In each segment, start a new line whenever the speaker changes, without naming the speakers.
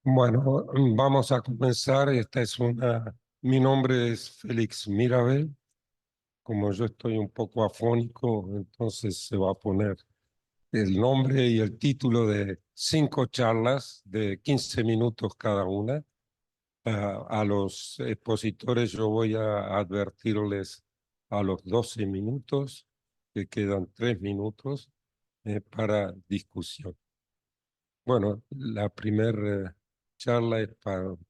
Bueno, vamos a comenzar. Mi nombre es Félix Mirabel. Como yo estoy un poco afónico, entonces se va a poner el nombre y el título de 5 charlas de 15 minutos cada una. A los expositores yo voy a advertirles a los 12 minutos, que quedan 3 minutos para discusión. Bueno, la primera charla es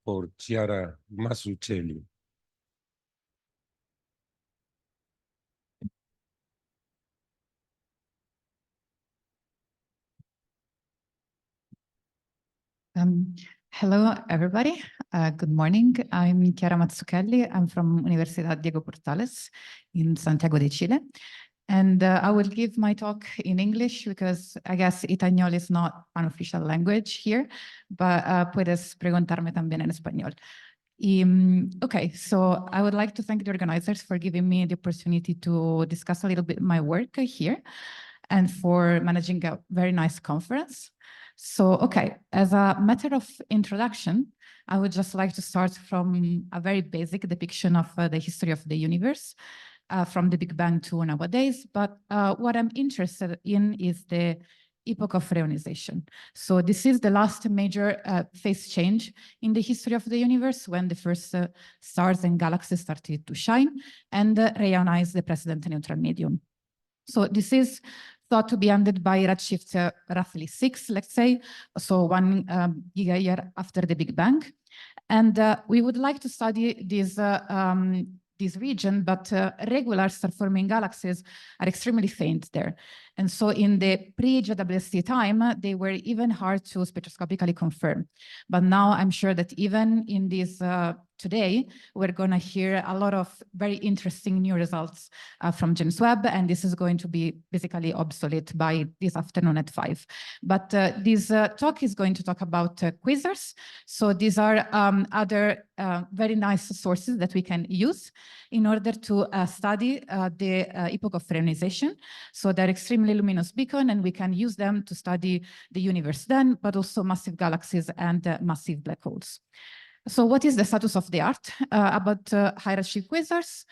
por Chiara Mazzucchelli.
Hello, everybody. Good morning. I'm Chiara Mazzucchelli. I'm from Universidad Diego Portales in Santiago de Chile. And I will give my talk in English because I guess Itañol is not an official language here, but puedes preguntarme también en español. Okay, so I would like to thank the organizers for giving me the opportunity to discuss a little bit my work here and for managing a very nice conference. So, okay, as a matter of introduction, I would just like to start from a very basic depiction of the history of the universe, from the Big Bang to nowadays. But what I'm interested in is the epoch of reionization. So this is the last major phase change in the history of the universe, when the first stars and galaxies started to shine and reionize the precedent neutral medium. So this is thought to be ended by redshift roughly 6, let's say, so 1 giga-year after the Big Bang. And we would like to study this region, but regular star-forming galaxies are extremely faint there. And so in the pre-JWST time, they were even hard to spectroscopically confirm. But now I'm sure that even in this today, we're going to hear a lot of very interesting new results from James Webb, and this is going to be basically obsolete by this afternoon at 5. But this talk is going to talk about quasars. So these are other very nice sources that we can use in order to study the epoch of reionization. So they're extremely luminous beacon, and we can use them to study the universe then, but also massive galaxies and massive black holes. So what is the status of the art about high-redshift quasars?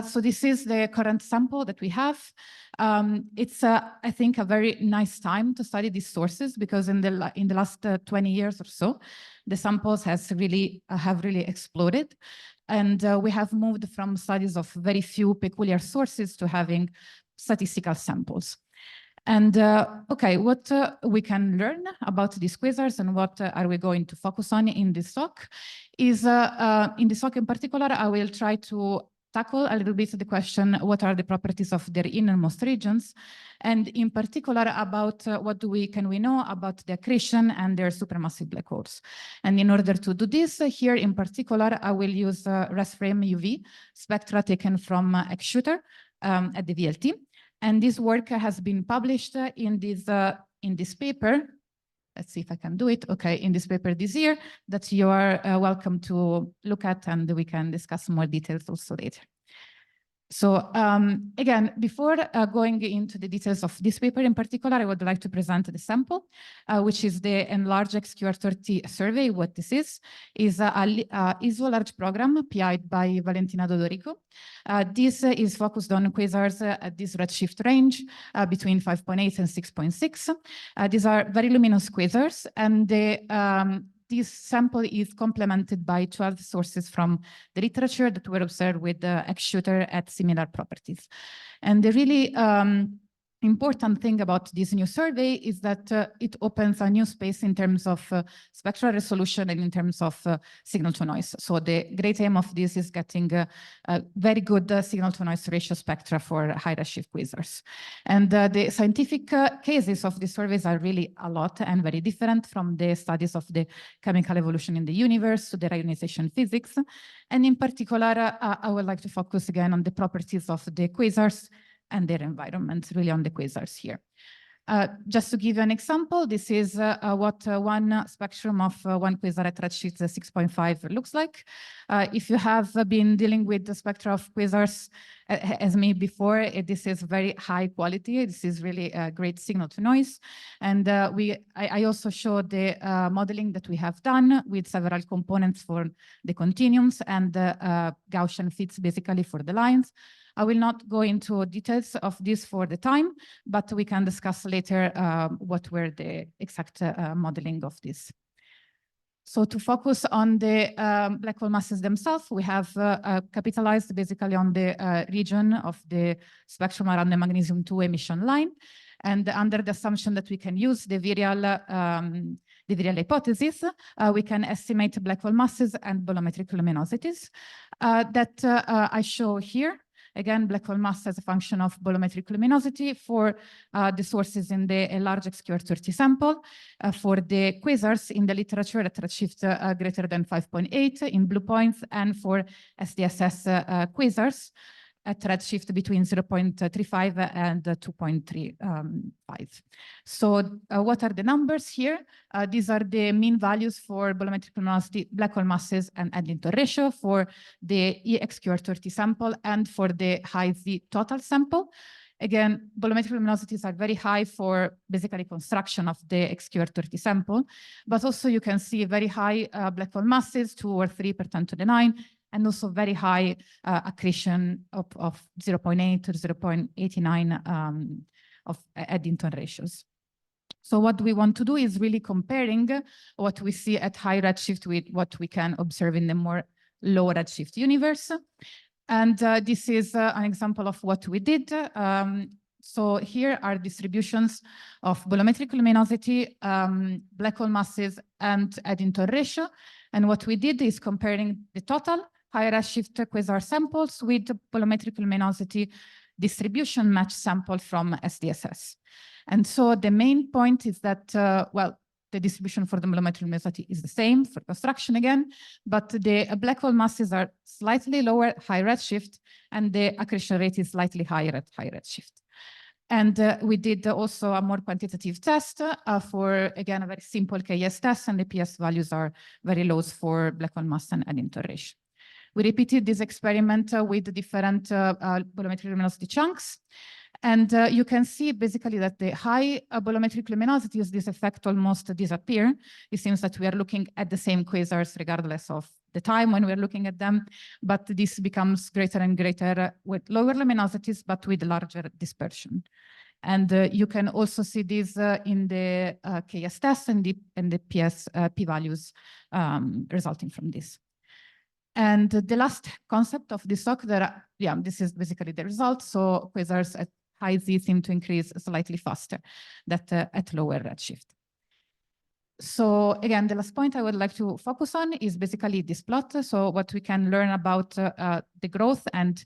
So this is the current sample that we have. It's, I think, a very nice time to study these sources, because in the last 20 years or so, the samples have really exploded. And we have moved from studies of very few peculiar sources to having statistical samples. And okay, what we can learn about these quasars and what are we going to focus on in this talk is, in this talk in particular, I will try to tackle a little bit the question, what are the properties of their innermost regions? And in particular about what can we know about the accretion and their supermassive black holes. And in order to do this, here in particular, I will use res-frame UV spectra taken from XVII at the VLT. And this work has been published in this paper. Let's see if I can do it. Okay, in this paper this year that you are welcome to look at, and we can discuss more details also later. So again, before going into the details of this paper in particular, I would like to present the sample, which is the enlarged XQR30 survey. What this is a ISO large program PI'd by Valentina Dodorico. This is focused on quasars at this redshift range between 5.8 and 6.6. These are very luminous quasars, and this sample is complemented by 12 sources from the literature that were observed with the XVII at similar properties. And the really important thing about this new survey is that it opens a new space in terms of spectral resolution and in terms of signal to noise. So the great aim of this is getting a very good signal to noise ratio spectra for high redshift quasars. And the scientific cases of these surveys are really a lot and very different, from the studies of the chemical evolution in the universe to the reionization physics. And in particular, I would like to focus again on the properties of the quasars and their environment, really on the quasars here. Just to give you an example, this is what one spectrum of one quasar at redshift 6.5 looks like. If you have been dealing with the spectra of quasars as me before, this is very high quality. This is really a great signal to noise. And I also showed the modeling that we have done with several components for the continuums and the Gaussian fits basically for the lines. I will not go into details of this for the time, but we can discuss later what were the exact modeling of this. So to focus on the black hole masses themselves, we have capitalized basically on the region of the spectrum around the magnesium 2 emission line. And under the assumption that we can use the virial hypothesis, we can estimate black hole masses and bolometric luminosities that I show here. Again, black hole mass as a function of bolometric luminosity for the sources in the large XQR30 sample, for the quasars in the literature at redshift greater than 5.8 in blue points, and for SDSS quasars at redshift between 0.35 and 2.35. So what are the numbers here? These are the mean values for bolometric luminosity, black hole masses, and Eddington ratio for the EXQR30 sample and for the high Z total sample. Again, bolometric luminosities are very high for basically construction of the XQR30 sample, but also you can see very high black hole masses, 2 or 3 per 10 to the 9, and also very high accretion of 0.8 to 0.89 of Eddington ratios. So what we want to do is really comparing what we see at high redshift with what we can observe in the more low redshift universe. And this is an example of what we did. So here are distributions of bolometric luminosity, black hole masses, and Eddington ratio. And what we did is comparing the total high redshift quasar samples with bolometric luminosity distribution match sample from SDSS. And so the main point is that, well, the distribution for the bolometric luminosity is the same for construction again, but the black hole masses are slightly lower at high redshift, and the accretion rate is slightly higher at high redshift. And we did also a more quantitative test for, again, a very simple KS test, and the PS values are very low for black hole mass and Eddington ratio. We repeated this experiment with different bolometric luminosity chunks. And you can see basically that the high bolometric luminosities, this effect almost disappear. It seems that we are looking at the same quasars regardless of the time when we're looking at them, but this becomes greater and greater with lower luminosities, but with larger dispersion. And you can also see this in the KS test and the PS p-values resulting from this. And the last concept of this talk, this is basically the result. So quasars at high Z seem to increase slightly faster than at lower redshift. So again, the last point I would like to focus on is basically this plot. So what we can learn about the growth and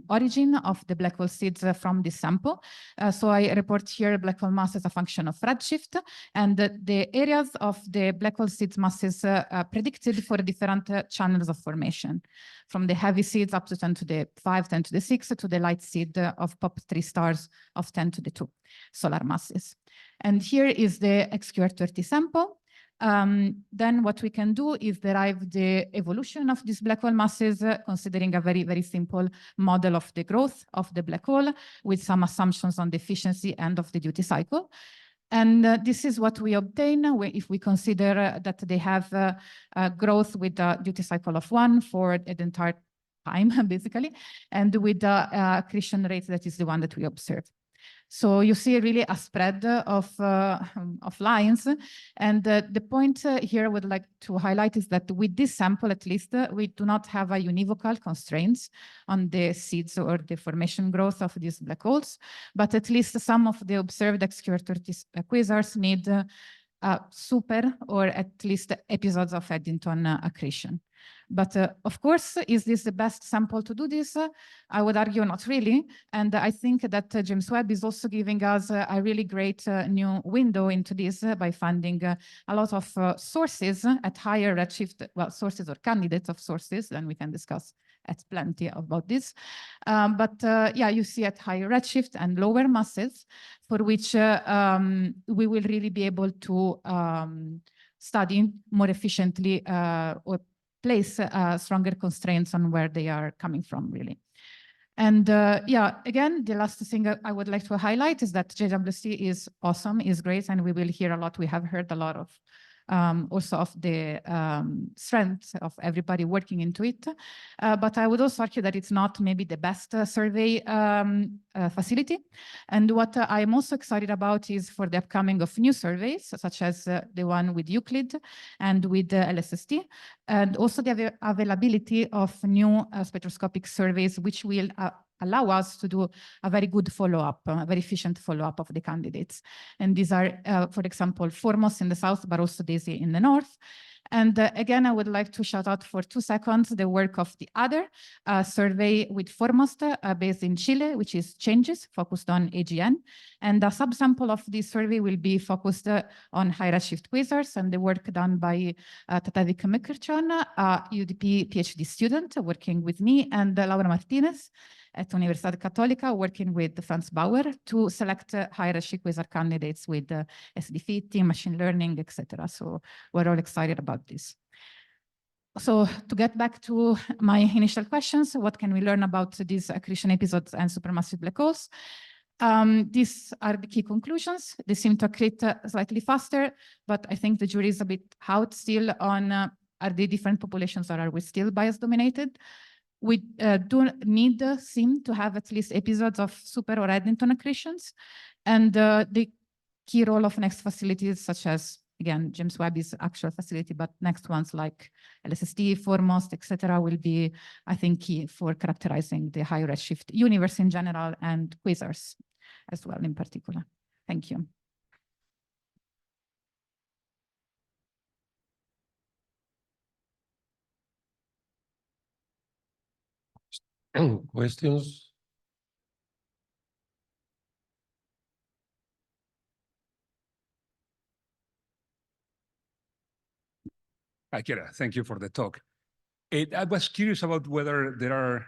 origin of the black hole seeds from this sample. So I report here black hole mass as a function of redshift, and the areas of the black hole seeds masses predicted for different channels of formation, from the heavy seeds up to 10 to the 5, 10 to the 6, to the light seed of POP3 stars of 10 to the 2 solar masses. And here is the XQR30 sample. Then what we can do is derive the evolution of these black hole masses, considering a very, very simple model of the growth of the black hole with some assumptions on the efficiency and of the duty cycle. And this is what we obtain if we consider that they have growth with a duty cycle of 1 for the entire time, basically, and with the accretion rate that is the one that we observe. So you see really a spread of lines. And the point here I would like to highlight is that with this sample, at least, we do not have a univocal constraints on the seeds or the formation growth of these black holes. But at least some of the observed XQR30 quasars need super or at least episodes of Eddington accretion. But of course, is this the best sample to do this? I would argue not really. And I think that James Webb is also giving us a really great new window into this by finding a lot of sources at higher redshift, well, sources or candidates of sources, then we can discuss at plenty about this. Yeah, you see at higher redshift and lower masses, for which we will really be able to study more efficiently or place stronger constraints on where they are coming from, really. And yeah, again, the last thing I would like to highlight is that JWST is awesome, is great, and we will hear a lot. We have heard a lot of also of the strength of everybody working into it. But I would also argue that it's not maybe the best survey facility. And what I'm also excited about is for the upcoming of new surveys, such as the one with Euclid and with LSST, and also the availability of new spectroscopic surveys, which will allow us to do a very good follow-up, a very efficient follow-up of the candidates. And these are, for example, Foremost in the south, but also DAISY in the north. And again, I would like to shout out for 2 seconds the work of the other survey with Foremost based in Chile, which is Changes, focused on AGN. And a subsample of this survey will be focused on high redshift quasars, and the work done by Tadevik Mukherjee, UDP PhD student working with me, and Laura Martinez at Universidad Católica, working with Franz Bauer to select high redshift quasar candidates with SD fitting, machine learning, etc. So we're all excited about this. So to get back to my initial questions, what can we learn about these accretion episodes and supermassive black holes? These are the key conclusions. They seem to accrete slightly faster, but I think the jury is a bit out still on are they different populations, or are we still bias dominated? We do need seem to have at least episodes of super or Eddington accretions, and the key role of next facilities, such as, again, James Webb is actual facility, but next ones like LSST, Foremost, etc., will be, I think, key for characterizing the high redshift universe in general and quasars as well in particular. Thank you.
Questions?
Hi, Chiara. Thank you for the talk. I was curious about whether there are,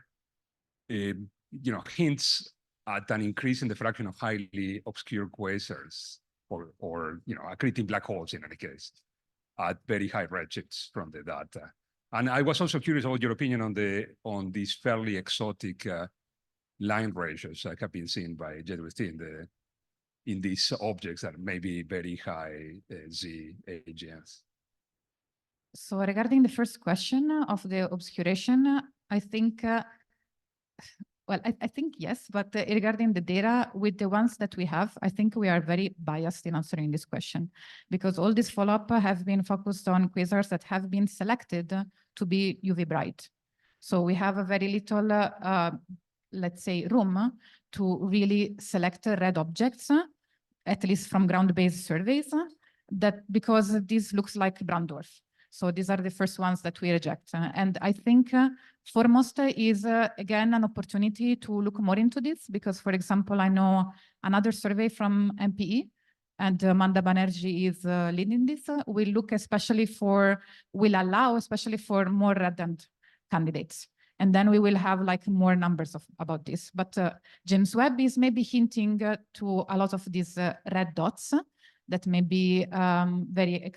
hints at an increase in the fraction of highly obscure quasars, or accreting black holes in any case, at very high redshifts from the data. And I was also curious about your opinion on these fairly exotic line ratios that have been seen by JWST in these objects that may be very high Z AGNs.
So regarding the first question of the obscuration, I think, well, I think yes, but regarding the data with the ones that we have, I think we are very biased in answering this question, because all this follow-up have been focused on quasars that have been selected to be UV bright. So we have a very little, let's say, room to really select red objects, at least from ground-based surveys, because this looks like brown dwarf. So these are the first ones that we reject. And I think Foremost is, again, an opportunity to look more into this, because, for example, I know another survey from MPE, and Manda Banerjee is leading this, will look will allow especially for more red-end candidates. And then we will have like more numbers about this. But James Webb is maybe hinting to a lot of these red dots that may be very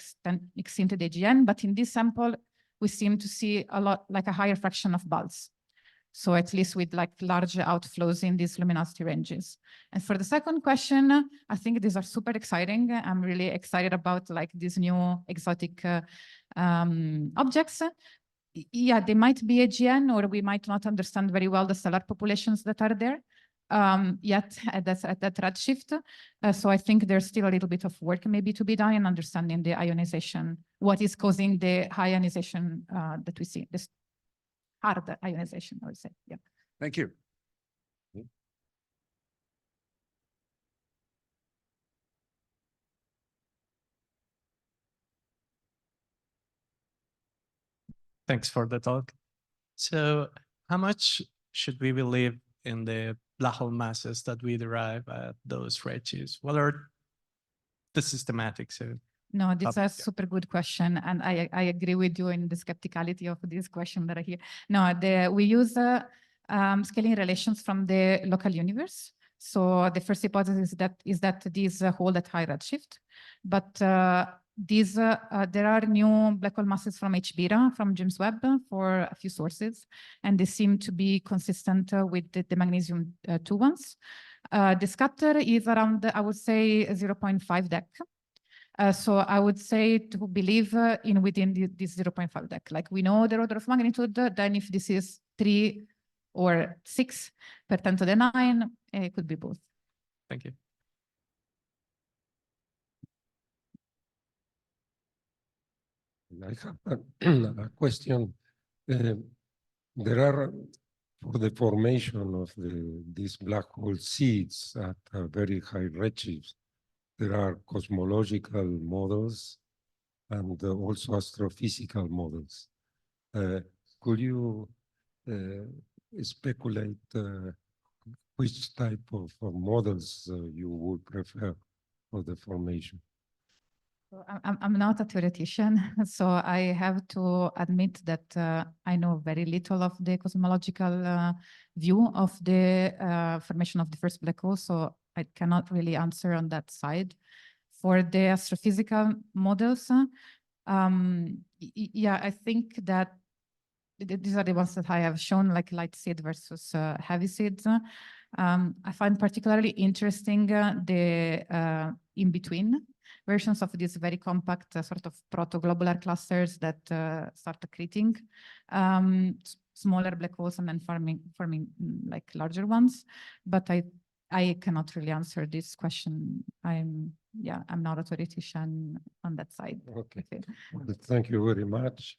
extincted AGN, but in this sample, we seem to see a lot, like a higher fraction of bulbs. So at least with like large outflows in these luminosity ranges. And for the second question, I think these are super exciting. I'm really excited about like these new exotic objects. Yeah, they might be AGN, or we might not understand very well the stellar populations that are there yet at that redshift. So I think there's still a little bit of work maybe to be done in understanding the ionization, what is causing the high ionization that we see, this hard ionization, I would say. Yeah.
Thank you.
Thanks for the talk. So how much should we believe in the black hole masses that we derive at those redshifts? What are the systematics of
No, this is a
Yeah.
super good question, and I agree with you in the skepticality of this question that I hear. No, we use scaling relations from the local universe. So the first hypothesis is that these hold at high redshift, but there are new black hole masses from H-beta from James Webb for a few sources, and they seem to be consistent with the magnesium 2 ones. The scatter is around, I would say, 0.5 deck. So I would say to believe within this 0.5 deck. Like we know the order of magnitude, then if this is 3 or 6 per 10 to the 9, it could be both.
Thank you.
I have a question. There are, for the formation of these black hole seeds at a very high redshift, there are cosmological models and also astrophysical models. Could you speculate which type of models you would prefer for the formation?
I'm not a theoretician, so I have to admit that I know very little of the cosmological view of the formation of the first black hole, so I cannot really answer on that side. For the astrophysical models, yeah, I think that these are the ones that I have shown, like light seed versus heavy seeds. I find particularly interesting the in-between versions of these very compact sort of proto-globular clusters that start accreting smaller black holes and then forming like larger ones. But I cannot really answer this question. I'm not a theoretician on that side.
Okay. Well, thank you very much.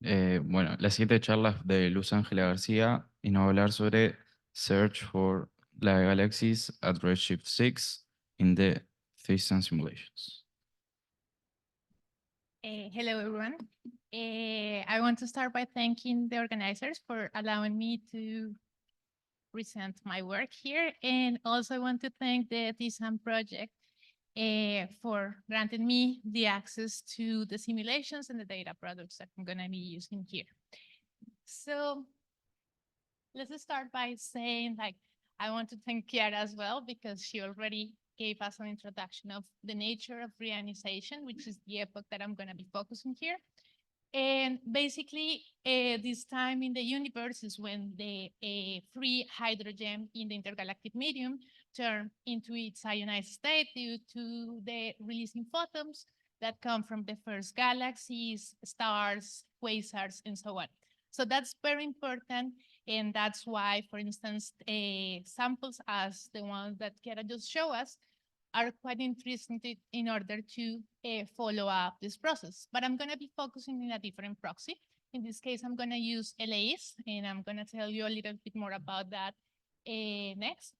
Bueno, la siguiente charla es de Luz Ángela García y nos va a hablar sobre Search for the Galaxies at Redshift 6 in the Thesan simulations.
Hello, everyone. I want to start by thanking the organizers for allowing me to present my work here. And also I want to thank the Thesan project for granting me the access to the simulations and the data products that I'm going to be using here. So let's start by saying, like, I want to thank Chiara as well, because she already gave us an introduction of the nature of reionization, which is the epoch that I'm going to be focusing here. And basically, this time in the universe is when the free hydrogen in the intergalactic medium turned into its ionized state due to the releasing photons that come from the first galaxies, stars, quasars, and so on. So that's very important. And that's why, for instance, samples as the ones that Chiara just showed us are quite interesting in order to follow up this process. But I'm going to be focusing in a different proxy. In this case, I'm going to use LAs, and I'm going to tell you a little bit more about that next.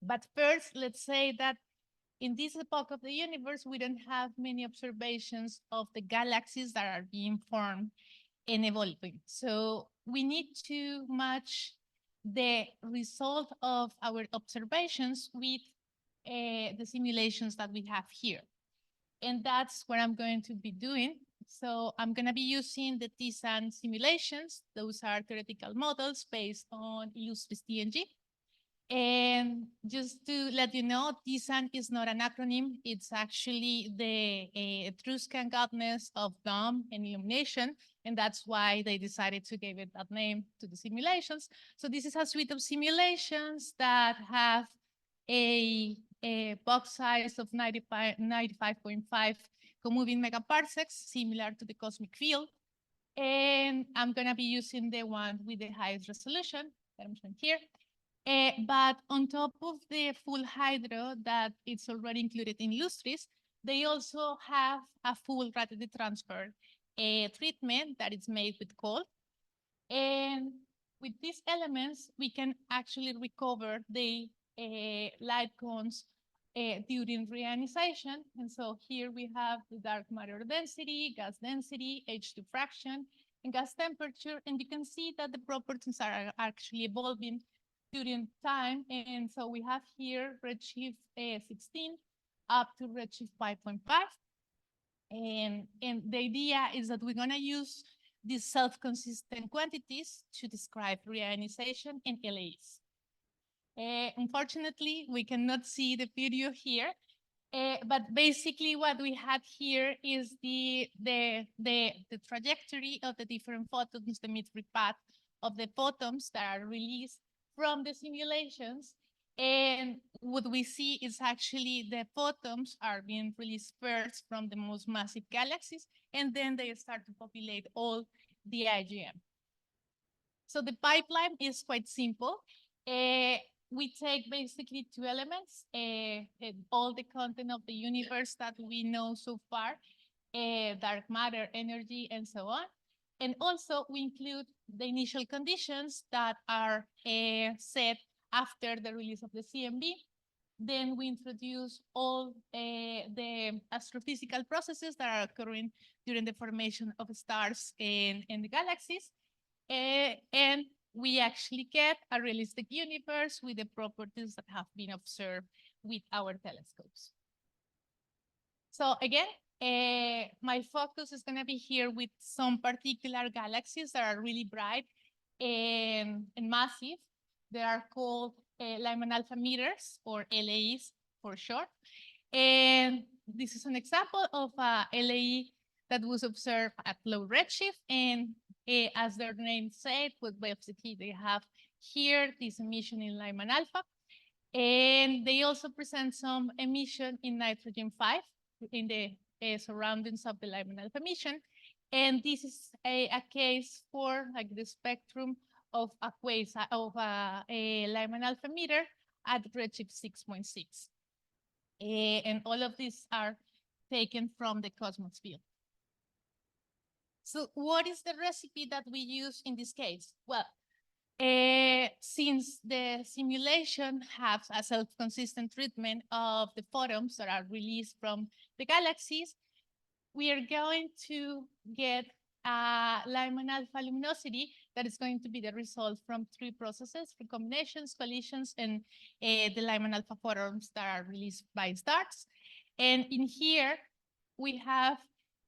But first, let's say that in this epoch of the universe, we don't have many observations of the galaxies that are being formed and evolving. So we need to match the result of our observations with the simulations that we have here. And that's what I'm going to be doing. So I'm going to be using the Thesan simulations. Those are theoretical models based on Illustris TNG. And just to let you know, Thesan is not an acronym. It's actually the Etruscan goddess of dawn and illumination. And that's why they decided to give it that name to the simulations. So this is a suite of simulations that have a box size of 95.5 co-moving megaparsecs, similar to the cosmic field. And I'm going to be using the one with the highest resolution that I'm showing here. But on top of the full hydro that it's already included in Illustris, they also have a full rapidly transfer treatment that is made with cold. And with these elements, we can actually recover the light cones during reionization. And so here we have the dark matter density, gas density, H2 fraction, and gas temperature. And you can see that the properties are actually evolving during time. And so we have here redshift 16 up to redshift 5.5. And the idea is that we're going to use these self-consistent quantities to describe reionization and LAs. Unfortunately, we cannot see the video here, but basically what we had here is the trajectory of the different photons, the mid-free path of the photons that are released from the simulations. And what we see is actually the photons are being released first from the most massive galaxies, and then they start to populate all the AGN. So the pipeline is quite simple. We take basically two elements, all the content of the universe that we know so far, dark matter, energy, and so on. And also we include the initial conditions that are set after the release of the CMB. Then we introduce all the astrophysical processes that are occurring during the formation of stars and the galaxies. And we actually get a realistic universe with the properties that have been observed with our telescopes. So again, my focus is going to be here with some particular galaxies that are really bright and massive. They are called Lyman alpha meters, or LAs for short. And this is an example of a LAE that was observed at low redshift. And as their name said, with basically they have here this emission in Lyman alpha. And they also present some emission in nitrogen 5 in the surroundings of the Lyman alpha emission. And this is a case for like the spectrum of a quasar, of a Lyman alpha meter at redshift 6.6. And all of these are taken from the cosmos field. So what is the recipe that we use in this case? Well, since the simulation has a self-consistent treatment of the photons that are released from the galaxies, we are going to get a Lyman alpha luminosity that is going to be the result from three processes: recombinations, collisions, and the Lyman alpha photons that are released by stars. And in here, we have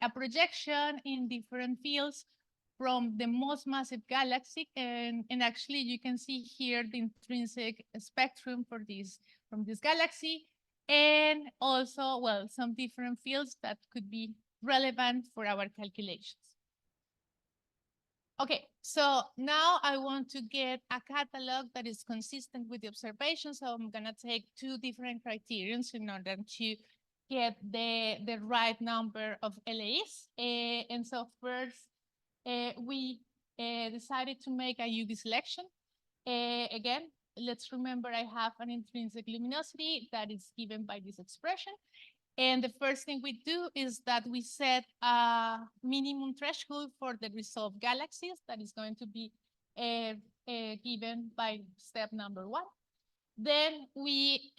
a projection in different fields from the most massive galaxy. And actually, you can see here the intrinsic spectrum for this, from this galaxy. And also, well, some different fields that could be relevant for our calculations. Okay, so now I want to get a catalog that is consistent with the observation. So I'm gonna take two different criterions in order to get the right number of LAs. And so first, we decided to make a UV selection. Again, let's remember I have an intrinsic luminosity that is given by this expression. And the first thing we do is that we set a minimum threshold for the resolved galaxies that is going to be given by step number 1. Then we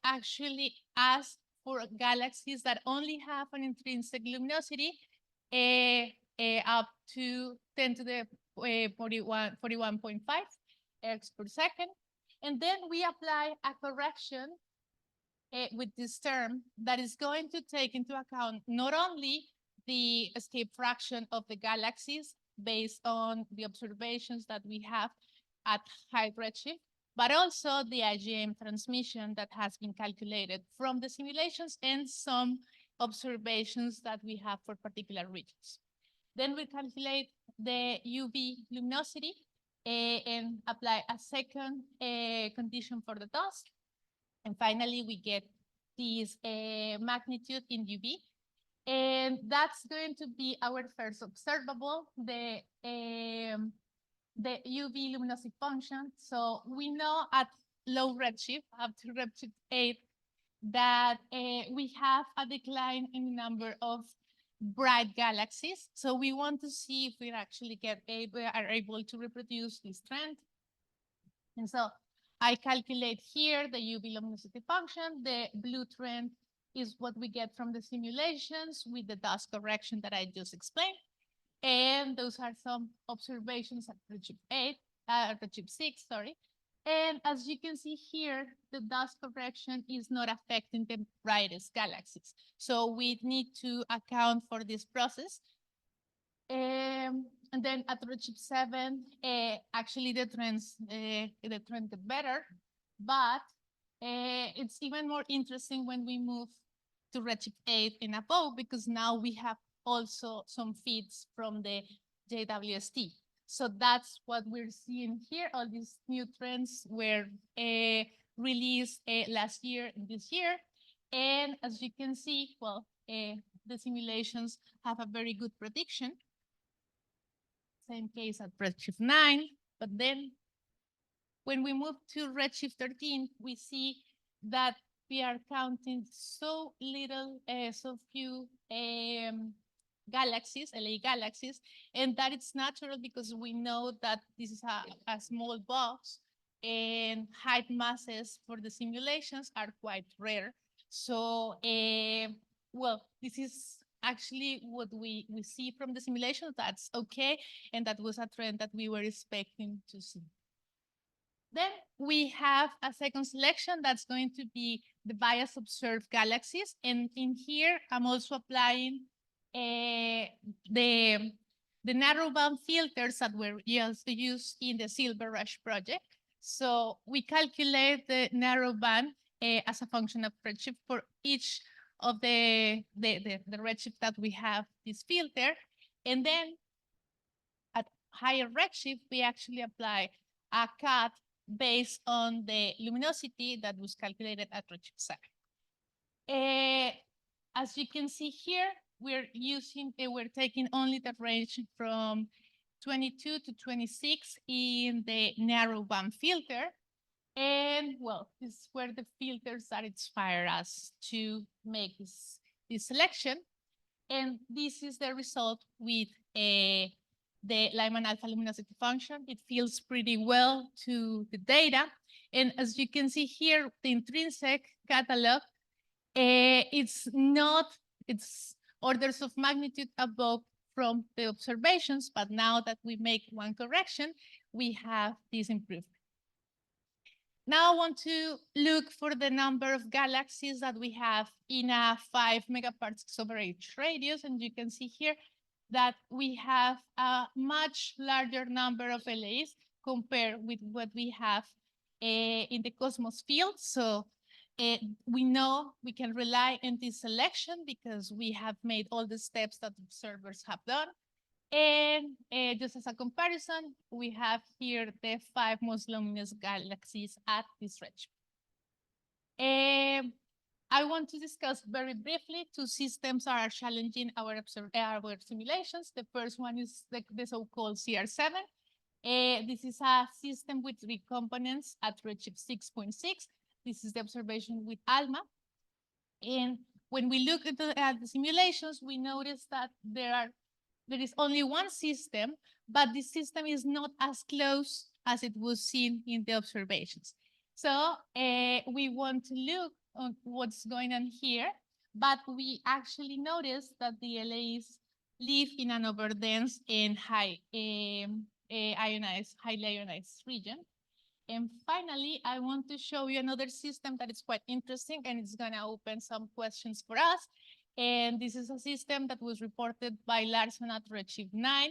actually ask for galaxies that only have an intrinsic luminosity up to 10 to the 41.5 ergs per second. And then we apply a correction with this term that is going to take into account not only the escape fraction of the galaxies based on the observations that we have at high redshift, but also the AGN transmission that has been calculated from the simulations and some observations that we have for particular regions. Then we calculate the UV luminosity and apply a second condition for the dust. And finally, we get this magnitude in UV. And that's going to be our first observable, the UV luminosity function. So we know at low redshift, up to redshift 8, that we have a decline in the number of bright galaxies. So we want to see if we actually are able to reproduce this trend. And so I calculate here the UV luminosity function. The blue trend is what we get from the simulations with the dust correction that I just explained. And those are some observations at redshift 6, sorry. And as you can see here, the dust correction is not affecting the brightest galaxies. So we need to account for this process. And then at redshift 7, actually the trend get better, but it's even more interesting when we move to redshift 8 and above, because now we have also some feeds from the JWST. So that's what we're seeing here. All these new trends were released last year and this year. And as you can see, well, the simulations have a very good prediction. Same case at redshift 9, but then when we move to redshift 13, we see that we are counting so little, so few galaxies, LA galaxies, and that it's natural because we know that this is a small box and height masses for the simulations are quite rare. So, well, this is actually what we see from the simulation. That's okay, and that was a trend that we were expecting to see. Then we have a second selection that's going to be the bias observed galaxies. And in here, I'm also applying the narrowband filters that were used in the Silver Rush project. So we calculate the narrowband as a function of redshift for each of the redshift that we have this filter. And then at higher redshift, we actually apply a cut based on the luminosity that was calculated at redshift 7. As you can see here, we're taking only the range from 22 to 26 in the narrowband filter. And well, this is where the filters that inspire us to make this selection. And this is the result with the Lyman alpha luminosity function. It feels pretty well to the data. And as you can see here, the intrinsic catalog, it's orders of magnitude above from the observations, but now that we make one correction, we have this improvement. Now I want to look for the number of galaxies that we have in a 5 megaparsecs over each radius, and you can see here that we have a much larger number of LAs compared with what we have in the Cosmos field. So we know we can rely on this selection because we have made all the steps that observers have done. And just as a comparison, we have here the 5 most luminous galaxies at this redshift. I want to discuss very briefly 2 systems that are challenging our simulations. The first one is the so-called CR7. This is a system with 3 components at redshift 6.6. This is the observation with ALMA. And when we look at the simulations, we notice that there is only one system, but this system is not as close as it was seen in the observations. So we want to look on what's going on here, but we actually notice that the LAs live in an overdense and highly ionized region. And finally, I want to show you another system that is quite interesting, and it's going to open some questions for us. And this is a system that was reported by Larson at redshift 9.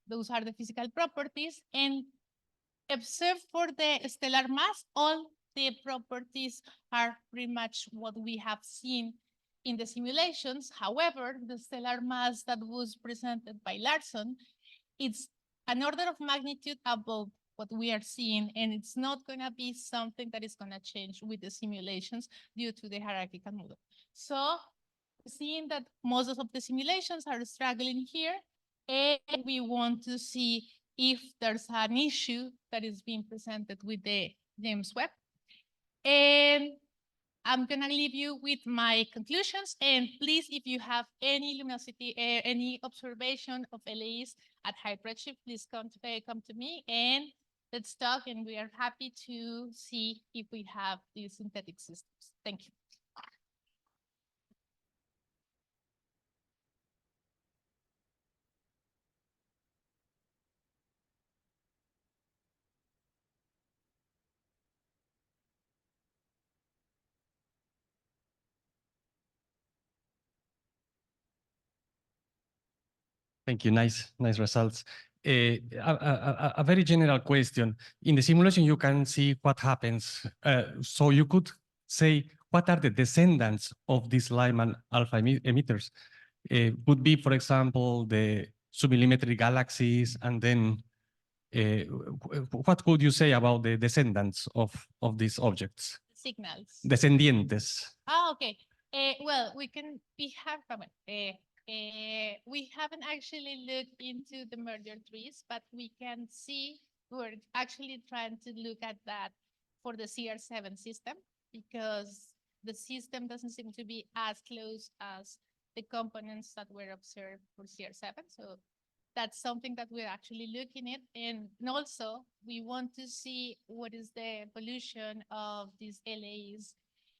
Those are the physical properties. And except for the stellar mass, all the properties are pretty much what we have seen in the simulations. However, the stellar mass that was presented by Larson, it's an order of magnitude above what we are seeing, and it's not going to be something that is going to change with the simulations due to the hierarchical model. So seeing that most of the simulations are struggling here, and we want to see if there's an issue that is being presented with the James Webb. And I'm going to leave you with my conclusions. And please, if you have any luminosity, any observation of LAs at high redshift, please come to me. And let's talk, and we are happy to see if we have these synthetic systems. Thank you.
Thank you. Nice results. A very general question. In the simulation, you can see what happens. So you could say, what are the descendants of these Lyman alpha emitters? Would be, for example, the submillimetry galaxies, and then what would you say about the descendants of these objects?
Signals.
Descendientes.
Oh, okay. Well, we haven't actually looked into the merger trees, but we can see we're actually trying to look at that for the CR7 system, because the system doesn't seem to be as close as the components that were observed for CR7. So that's something that we're actually looking at. And also, we want to see what is the evolution of these LAs.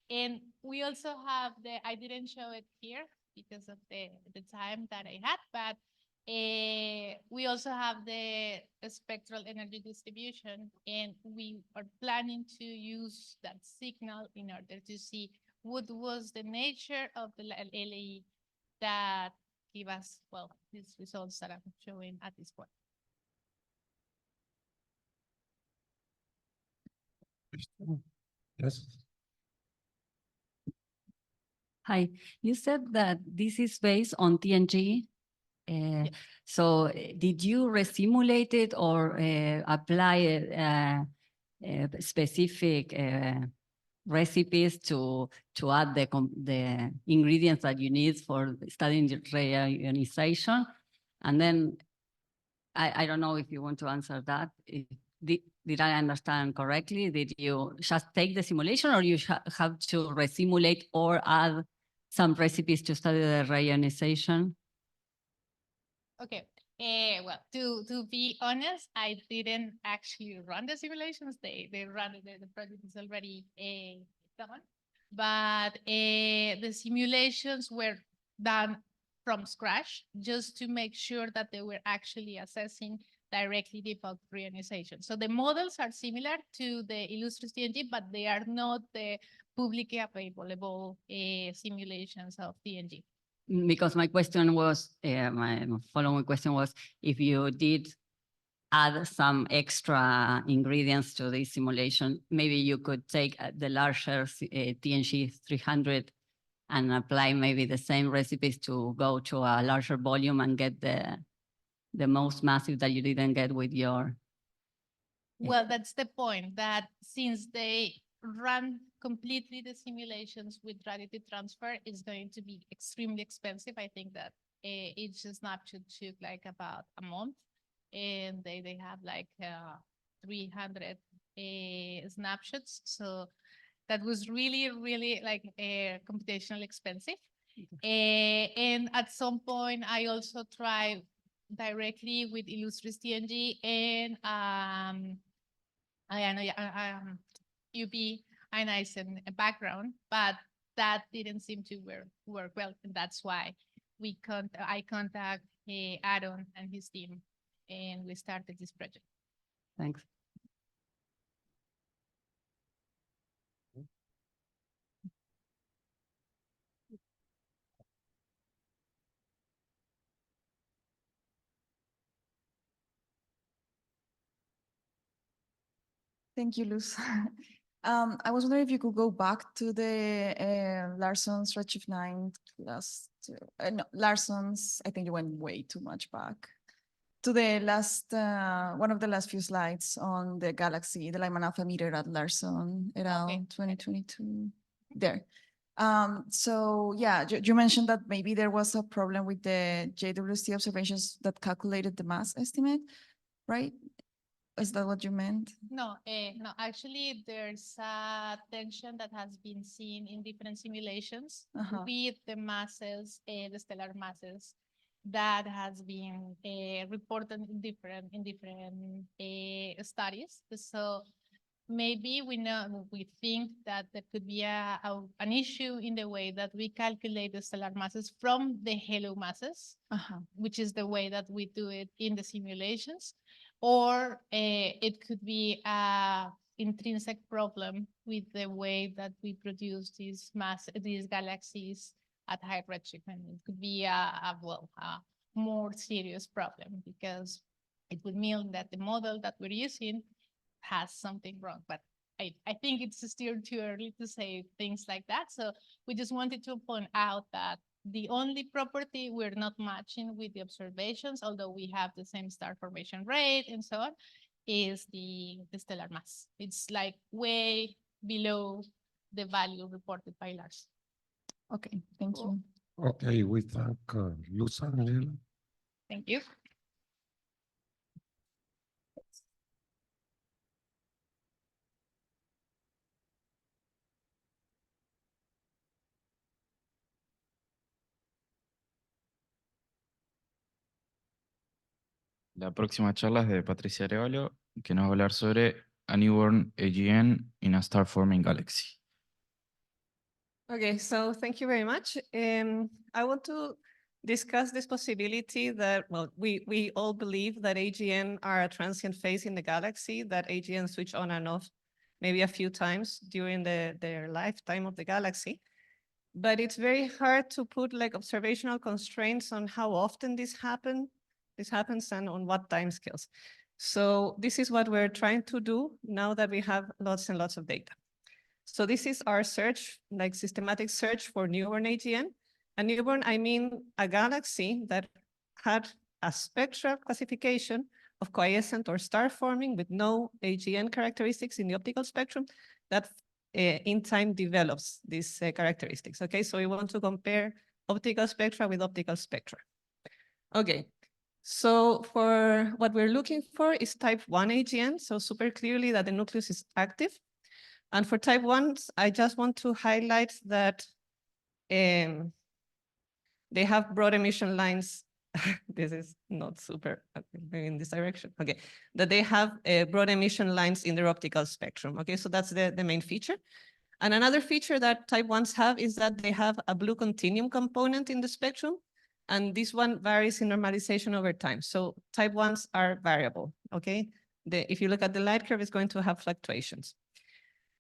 And we also have I didn't show it here because of the time that I had, but we also have the spectral energy distribution, and we are planning to use that signal in order to see what was the nature of the LAE that give us, well, these results that I'm showing at this point.
Yes.
Hi, you said that this is based on TNG.
Yeah.
So did you resimulate it or apply specific recipes to add the ingredients that you need for studying the reionization? And then I don't know if you want to answer that. Did I understand correctly? Did you just take the simulation, or you have to resimulate or add some recipes to study the reionization?
Okay. Well, to be honest, I didn't actually run the simulations. They run the project is already done, but the simulations were done from scratch just to make sure that they were actually assessing directly the bulk reionization. So the models are similar to the Illustris TNG, but they are not the publicly available simulations of TNG.
Because my question was, my following question was, if you did add some extra ingredients to this simulation, maybe you could take the larger TNG 300 and apply maybe the same recipes to go to a larger volume and get the most massive that you didn't get with your.
Well, that's the point, that since they run completely the simulations with radiative transfer, is going to be extremely expensive. I think that each snapshot took like about a month, and they have like 300 snapshots. So that was really, really like computationally expensive. And at some point, I also tried directly with Illustris TNG and UV ionizing background, but that didn't seem to work well, and that's why I contact Aaron and his team, and we started this project.
Thanks.
Thank you, Luz. I was wondering if you could go back to the Larson's Redshift 9 class. No, Larson's, I think you went way too much back. To the last, one of the last few slides on the Galaxy, the Lyman alpha emitter at Larson around 2022. There. So yeah, you mentioned that maybe there was a problem with the JWST observations that calculated the mass estimate, right? Is that what you meant?
No, no, actually there's a tension that has been seen in different simulations with the masses, the stellar masses. that has been reported in different studies. So maybe we think that there could be an issue in the way that we calculate the stellar masses from the halo masses, which is the way that we do it in the simulations, or it could be an intrinsic problem with the way that we produce these galaxies at high redshift, and it could be a more serious problem, because it would mean that the model that we're using has something wrong. But I think it's still too early to say things like that. So we just wanted to point out that the only property we're not matching with the observations, although we have the same star formation rate and so on, is the stellar mass. It's like way below the value reported by Lars.
Okay, thank you.
Okay, we thank Luz Ángela.
Thank you.
La próxima charla es de Patrcia Arevalo, que nos va a hablar sobre a newborn AGN in a star-forming galaxy.
Okay, so thank you very much. I want to discuss this possibility that, well, we all believe that AGN are a transient phase in the galaxy, that AGN switch on and off maybe a few times during their lifetime of the galaxy. But it's very hard to put like observational constraints on how often this happens and on what timescales. So this is what we're trying to do now that we have lots and lots of data. So this is our search, like systematic search for newborn AGN. A newborn, I mean a galaxy that had a spectral classification of quiescent or star forming with no AGN characteristics in the optical spectrum that in time develops these characteristics. Okay, so we want to compare optical spectra with optical spectra. Okay, so for what we're looking for is type 1 AGN, so super clearly that the nucleus is active. And for type 1s, I just want to highlight that they have broad emission lines. This is not super in this direction. Okay, that they have broad emission lines in their optical spectrum. Okay, so that's the main feature. And another feature that type 1s have is that they have a blue continuum component in the spectrum. And this one varies in normalization over time. So type 1s are variable. Okay, if you look at the light curve, it's going to have fluctuations.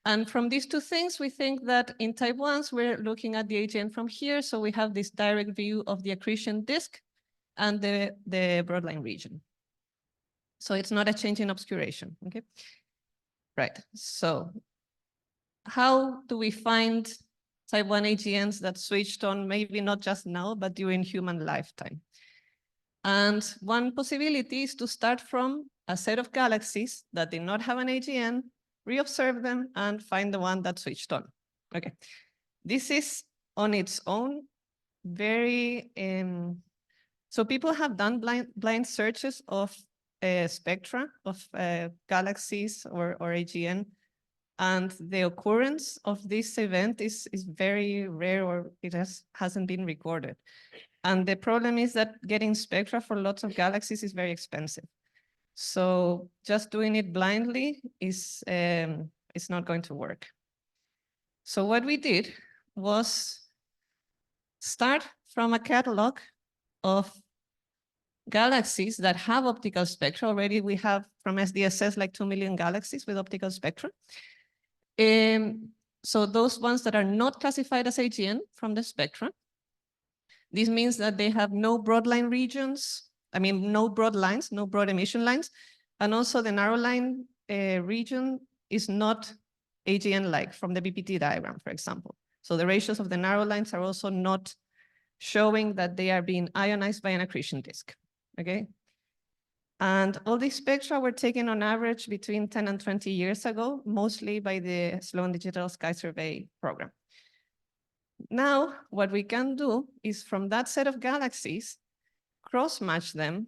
And from these two things, we think that in type 1s, we're looking at the AGN from here. So we have this direct view of the accretion disk and the broadline region. So it's not a change in obscuration, okay? Right, so how do we find type 1 AGNs that switched on, maybe not just now, but during human lifetime? And one possibility is to start from a set of galaxies that did not have an AGN, reobserve them, and find the one that switched on. Okay, this is on its own very, so people have done blind searches of spectra of galaxies or AGN, and the occurrence of this event is very rare, or it hasn't been recorded. And the problem is that getting spectra for lots of galaxies is very expensive. So just doing it blindly is not going to work. So what we did was start from a catalog of galaxies that have optical spectra. Already we have from SDSS like 2 million galaxies with optical spectra. So those ones that are not classified as AGN from the spectrum, this means that they have no broadline regions, I mean, no broad lines, no broad emission lines. And also the narrow line region is not AGN-like from the BPT diagram, for example. So the ratios of the narrow lines are also not showing that they are being ionized by an accretion disk, okay? And all these spectra were taken on average between 10 and 20 years ago, mostly by the Sloan Digital Sky Survey program. Now, what we can do is from that set of galaxies, cross-match them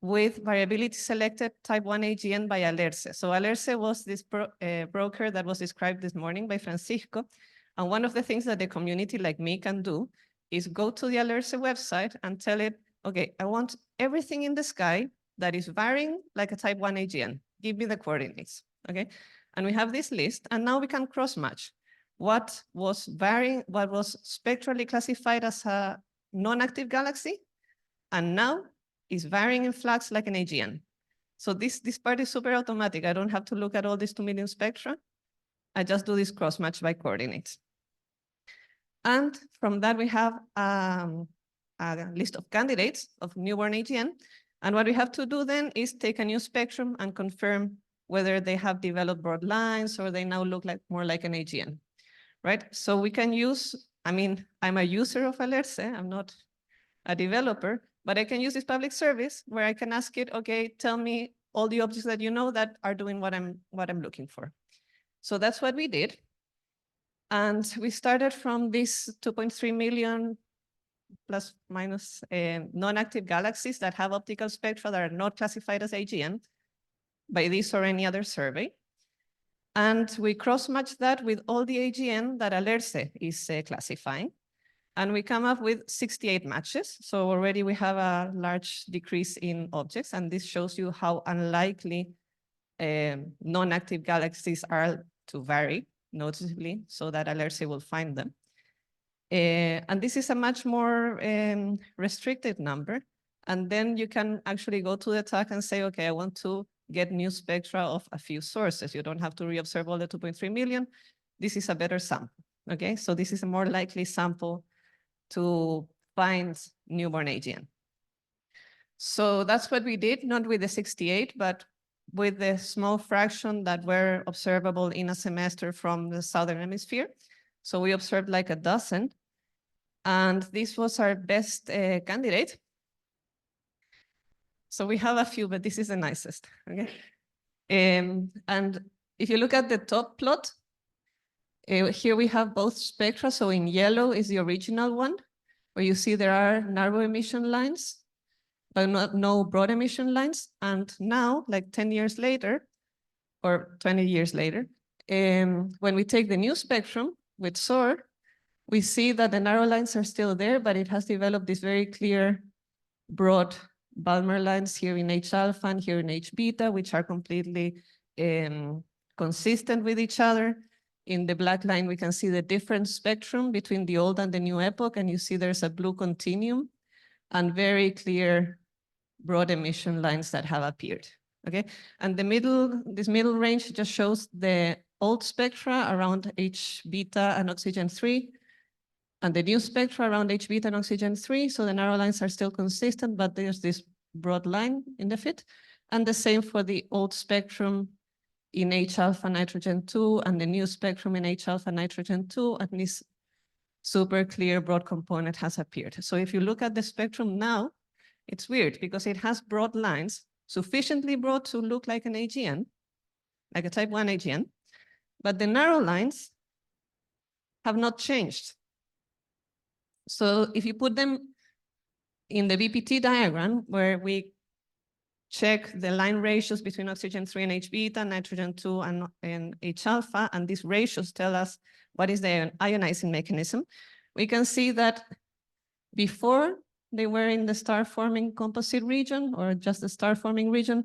with variability selected type 1 AGN by Alerce. So Alerce was this broker that was described this morning by Francisco. And one of the things that the community like me can do is go to the Alerce website and tell it, okay, I want everything in the sky that is varying like a type 1 AGN. Give me the coordinates, okay? And we have this list, and now we can cross-match what was varying, what was spectrally classified as a non-active galaxy, and now is varying in flux like an AGN. So this part is super automatic. I don't have to look at all these 2 million spectra. I just do this cross-match by coordinates. And from that, we have a list of candidates of newborn AGN. And what we have to do then is take a new spectrum and confirm whether they have developed broad lines or they now look like more like an AGN, right? So we can use, I mean, I'm a user of Alerce, I'm not a developer, but I can use this public service where I can ask it, okay, tell me all the objects that you know that are doing what I'm looking for. So that's what we did. And we started from this 2.3 million plus minus non-active galaxies that have optical spectra that are not classified as AGN by this or any other survey. And we cross-match that with all the AGN that Alerce is classifying. And we come up with 68 matches. So already we have a large decrease in objects. And this shows you how unlikely non-active galaxies are to vary noticeably so that Alerce will find them. And this is a much more restricted number. And then you can actually go to the tag and say, okay, I want to get new spectra of a few sources. You don't have to reobserve all the 2.3 million. This is a better sample, okay? So this is a more likely sample to find newborn AGN. So that's what we did, not with the 68, but with the small fraction that were observable in a semester from the Southern Hemisphere. So we observed like a dozen, and this was our best candidate. So we have a few, but this is the nicest, okay? And if you look at the top plot, here we have both spectra. So in yellow is the original one, where you see there are narrow emission lines, but no broad emission lines. And now, like 10 years later, or 20 years later, when we take the new spectrum with SOAR, we see that the narrow lines are still there, but it has developed this very clear, broad Balmer lines here in H alpha and here in H beta, which are completely consistent with each other. In the black line, we can see the different spectrum between the old and the new epoch, and you see there's a blue continuum and very clear broad emission lines that have appeared, okay? And this middle range just shows the old spectra around H beta and oxygen 3, and the new spectra around H beta and oxygen 3. So the narrow lines are still consistent, but there's this broad line in the fit. And the same for the old spectrum in H alpha nitrogen 2 and the new spectrum in H alpha nitrogen 2, and this super clear broad component has appeared. So if you look at the spectrum now, it's weird because it has broad lines, sufficiently broad to look like an AGN, like a type 1 AGN, but the narrow lines have not changed. So if you put them in the VPT diagram, where we check the line ratios between oxygen 3 and H beta, nitrogen 2 and H alpha, and these ratios tell us what is the ionizing mechanism, we can see that before they were in the star-forming composite region or just the star-forming region,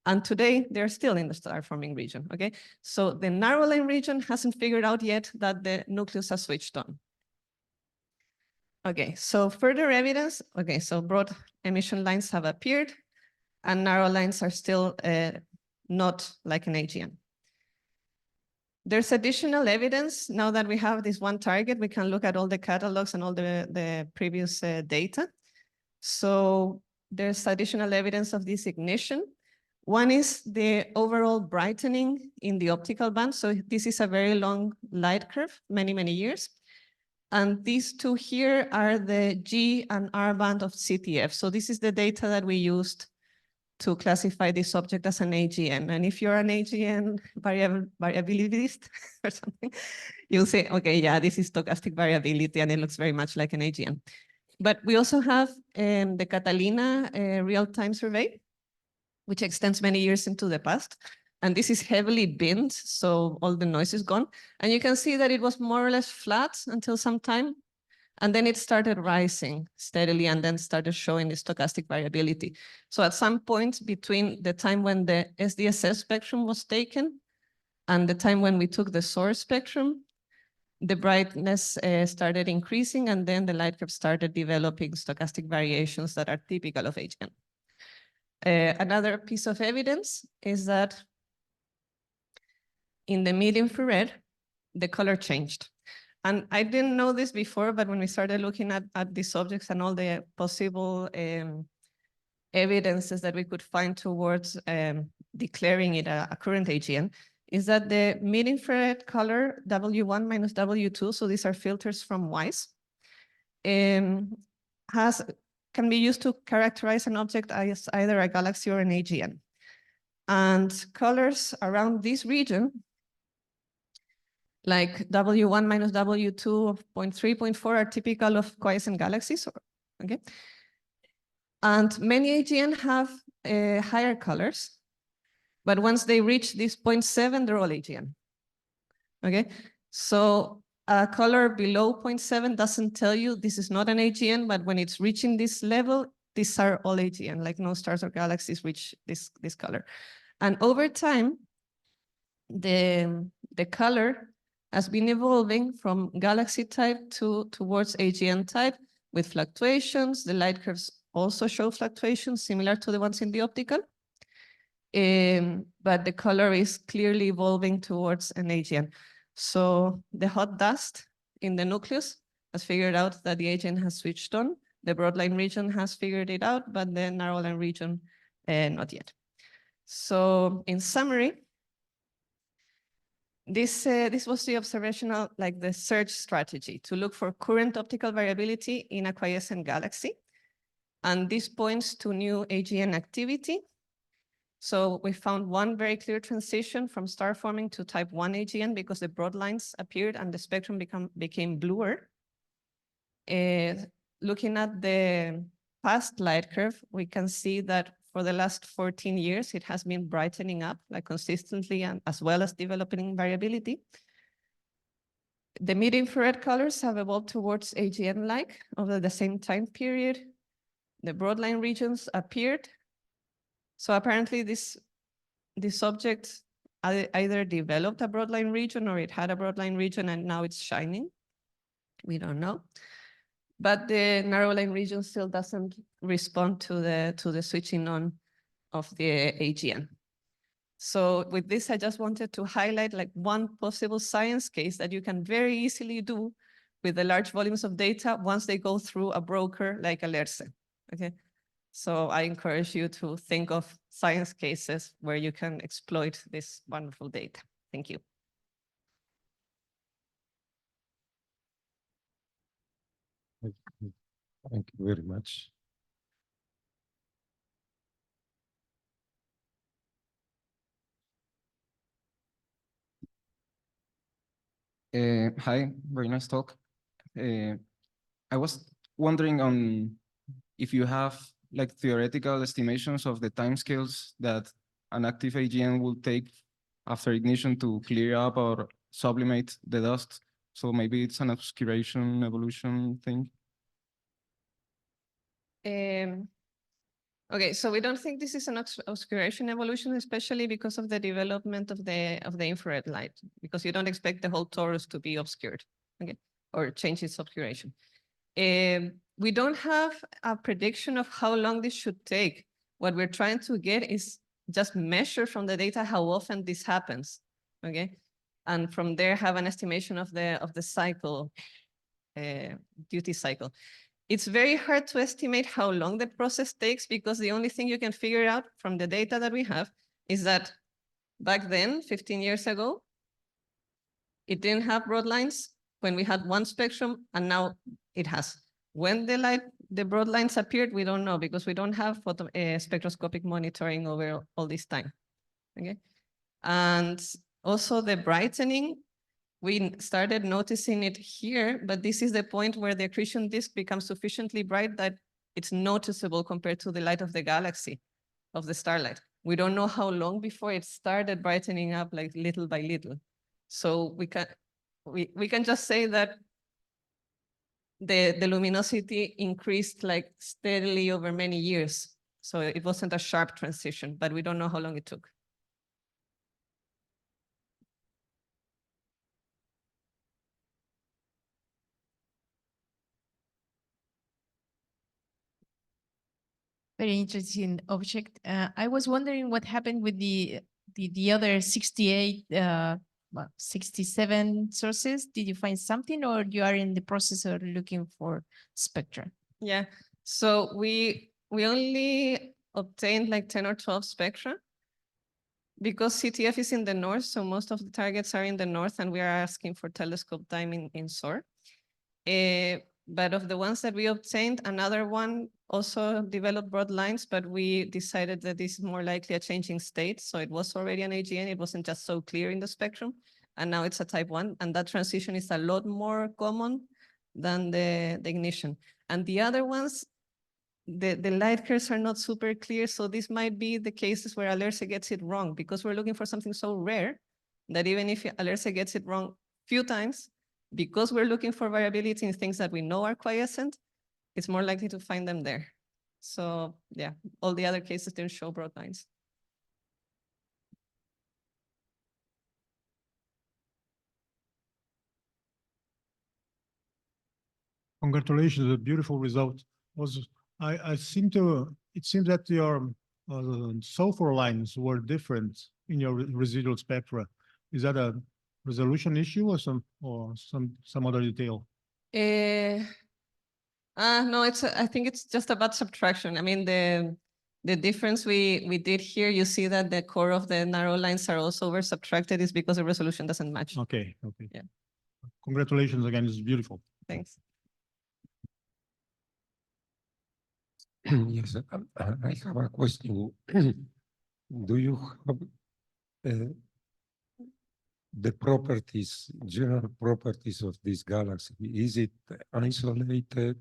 and today they're still in the star-forming region, okay? So the narrow line region hasn't figured out yet that the nucleus has switched on. Okay, so further evidence, okay, so broad emission lines have appeared and narrow lines are still not like an AGN. There's additional evidence. Now that we have this one target, we can look at all the catalogs and all the previous data. So there's additional evidence of this ignition. One is the overall brightening in the optical band. So this is a very long light curve, many, many years. And these two here are the G and R band of CTF. So this is the data that we used to classify this object as an AGN. And if you're an AGN variabilist or something, you'll say, okay, yeah, this is stochastic variability and it looks very much like an AGN. But we also have the Catalina real-time survey, which extends many years into the past. And this is heavily binned, so all the noise is gone. And you can see that it was more or less flat until some time. And then it started rising steadily and then started showing the stochastic variability. So at some point between the time when the SDSS spectrum was taken and the time when we took the source spectrum, the brightness started increasing, and then the light curve started developing stochastic variations that are typical of AGN. Another piece of evidence is that in the mid-infrared, the color changed. And I didn't know this before, but when we started looking at these objects and all the possible evidences that we could find towards declaring it a current AGN, is that the mid-infrared color W1 minus W2, so these are filters from WISE, can be used to characterize an object as either a galaxy or an AGN. And colors around this region, like W1 minus W2 of 0.3, 0.4 are typical of quiescent galaxies, okay? And many AGN have higher colors, but once they reach this 0.7, they're all AGN, okay? So a color below 0.7 doesn't tell you this is not an AGN, but when it's reaching this level, these are all AGN, like no stars or galaxies reach this color. And over time, the color has been evolving from galaxy type towards AGN type with fluctuations. The light curves also show fluctuations similar to the ones in the optical. But the color is clearly evolving towards an AGN. So the hot dust in the nucleus has figured out that the AGN has switched on. The broadline region has figured it out, but the narrowline region, not yet. So in summary, this was the observational, like the search strategy to look for current optical variability in a quiescent galaxy. And this points to new AGN activity. So we found one very clear transition from star forming to type 1 AGN because the broad lines appeared and the spectrum became bluer. Looking at the past light curve, we can see that for the last 14 years, it has been brightening up like consistently and as well as developing variability. The mid-infrared colors have evolved towards AGN-like over the same time period. The broadline regions appeared. So apparently this object either developed a broadline region or it had a broadline region and now it's shining. We don't know. But the narrowline region still doesn't respond to the switching on of the AGN. So with this, I just wanted to highlight like one possible science case that you can very easily do with the large volumes of data once they go through a broker like a LERCE, okay? So I encourage you to think of science cases where you can exploit this wonderful data. Thank you.
Thank you very much.
Hi, very nice talk. I was wondering on if you have like theoretical estimations of the timescales that an active AGN will take after ignition to clear up or sublimate the dust. So maybe it's an obscuration evolution thing.
Okay, so we don't think this is an obscuration evolution, especially because of the development of the infrared light, because you don't expect the whole torus to be obscured, okay, or change its obscuration. We don't have a prediction of how long this should take. What we're trying to get is just measure from the data how often this happens, okay, and from there have an estimation of the cycle, duty cycle. It's very hard to estimate how long the process takes because the only thing you can figure out from the data that we have is that back then, 15 years ago, it didn't have broad lines when we had one spectrum, and now it has. When the broad lines appeared, we don't know because we don't have spectroscopic monitoring over all this time, okay? And also the brightening, we started noticing it here, but this is the point where the accretion disk becomes sufficiently bright that it's noticeable compared to the light of the galaxy, of the starlight. We don't know how long before it started brightening up like little by little. So we can just say that the luminosity increased like steadily over many years. So it wasn't a sharp transition, but we don't know how long it took.
Very interesting object. I was wondering what happened with the other 68, 67 sources. Did you find something, or you are in the process of looking for spectra?
Yeah, so we only obtained like 10 or 12 spectra because CTF is in the north, so most of the targets are in the north, and we are asking for telescope time in SOAR. But of the ones that we obtained, another one also developed broad lines, but we decided that this is more likely a changing state. So it was already an AGN, it wasn't just so clear in the spectrum, and now it's a type 1, and that transition is a lot more common than the ignition. And the other ones, the light curves are not super clear, so this might be the cases where ALERCE gets it wrong, because we're looking for something so rare that even if ALERCE gets it wrong few times, because we're looking for variability in things that we know are quiescent, it's more likely to find them there. So yeah, all the other cases didn't show broad lines.
Congratulations, a beautiful result. It seems that your sulfur lines were different in your residual spectra. Is that a resolution issue or some other detail?
No, I think it's just about subtraction. I mean, the difference we did here, you see that the core of the narrow lines are also over subtracted is because the resolution doesn't match.
Okay.
Yeah.
Congratulations again, it's beautiful.
Thanks.
Yes, I have a question. Do you have the properties, general properties of this galaxy? Is it isolated?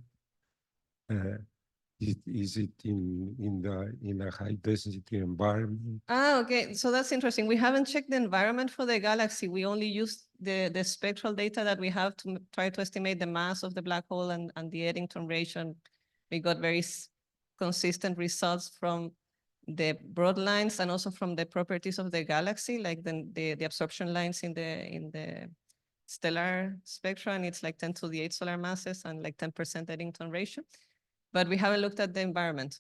Is it in a high density environment?
Okay, so that's interesting. We haven't checked the environment for the galaxy. We only used the spectral data that we have to try to estimate the mass of the black hole and the Eddington ratio. We got very consistent results from the broad lines and also from the properties of the galaxy, like the absorption lines in the stellar spectra, and it's like 10 to the 8 solar masses and like 10% Eddington ratio. But we haven't looked at the environment.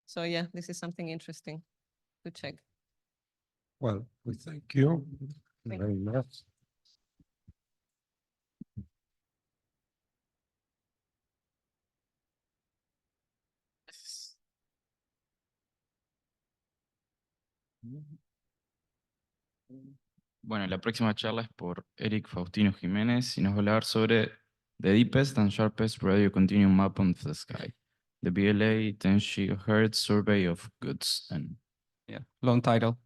So yeah, this is something interesting to check.
Well, we thank you very much.
Bueno, la próxima charla es por Eric Faustino Jiménez y nos va a hablar sobre The Deepest and Sharpest Radio Continuum Map on the Sky, the BLA 10 GHz Survey of Goods. And
yeah, long title.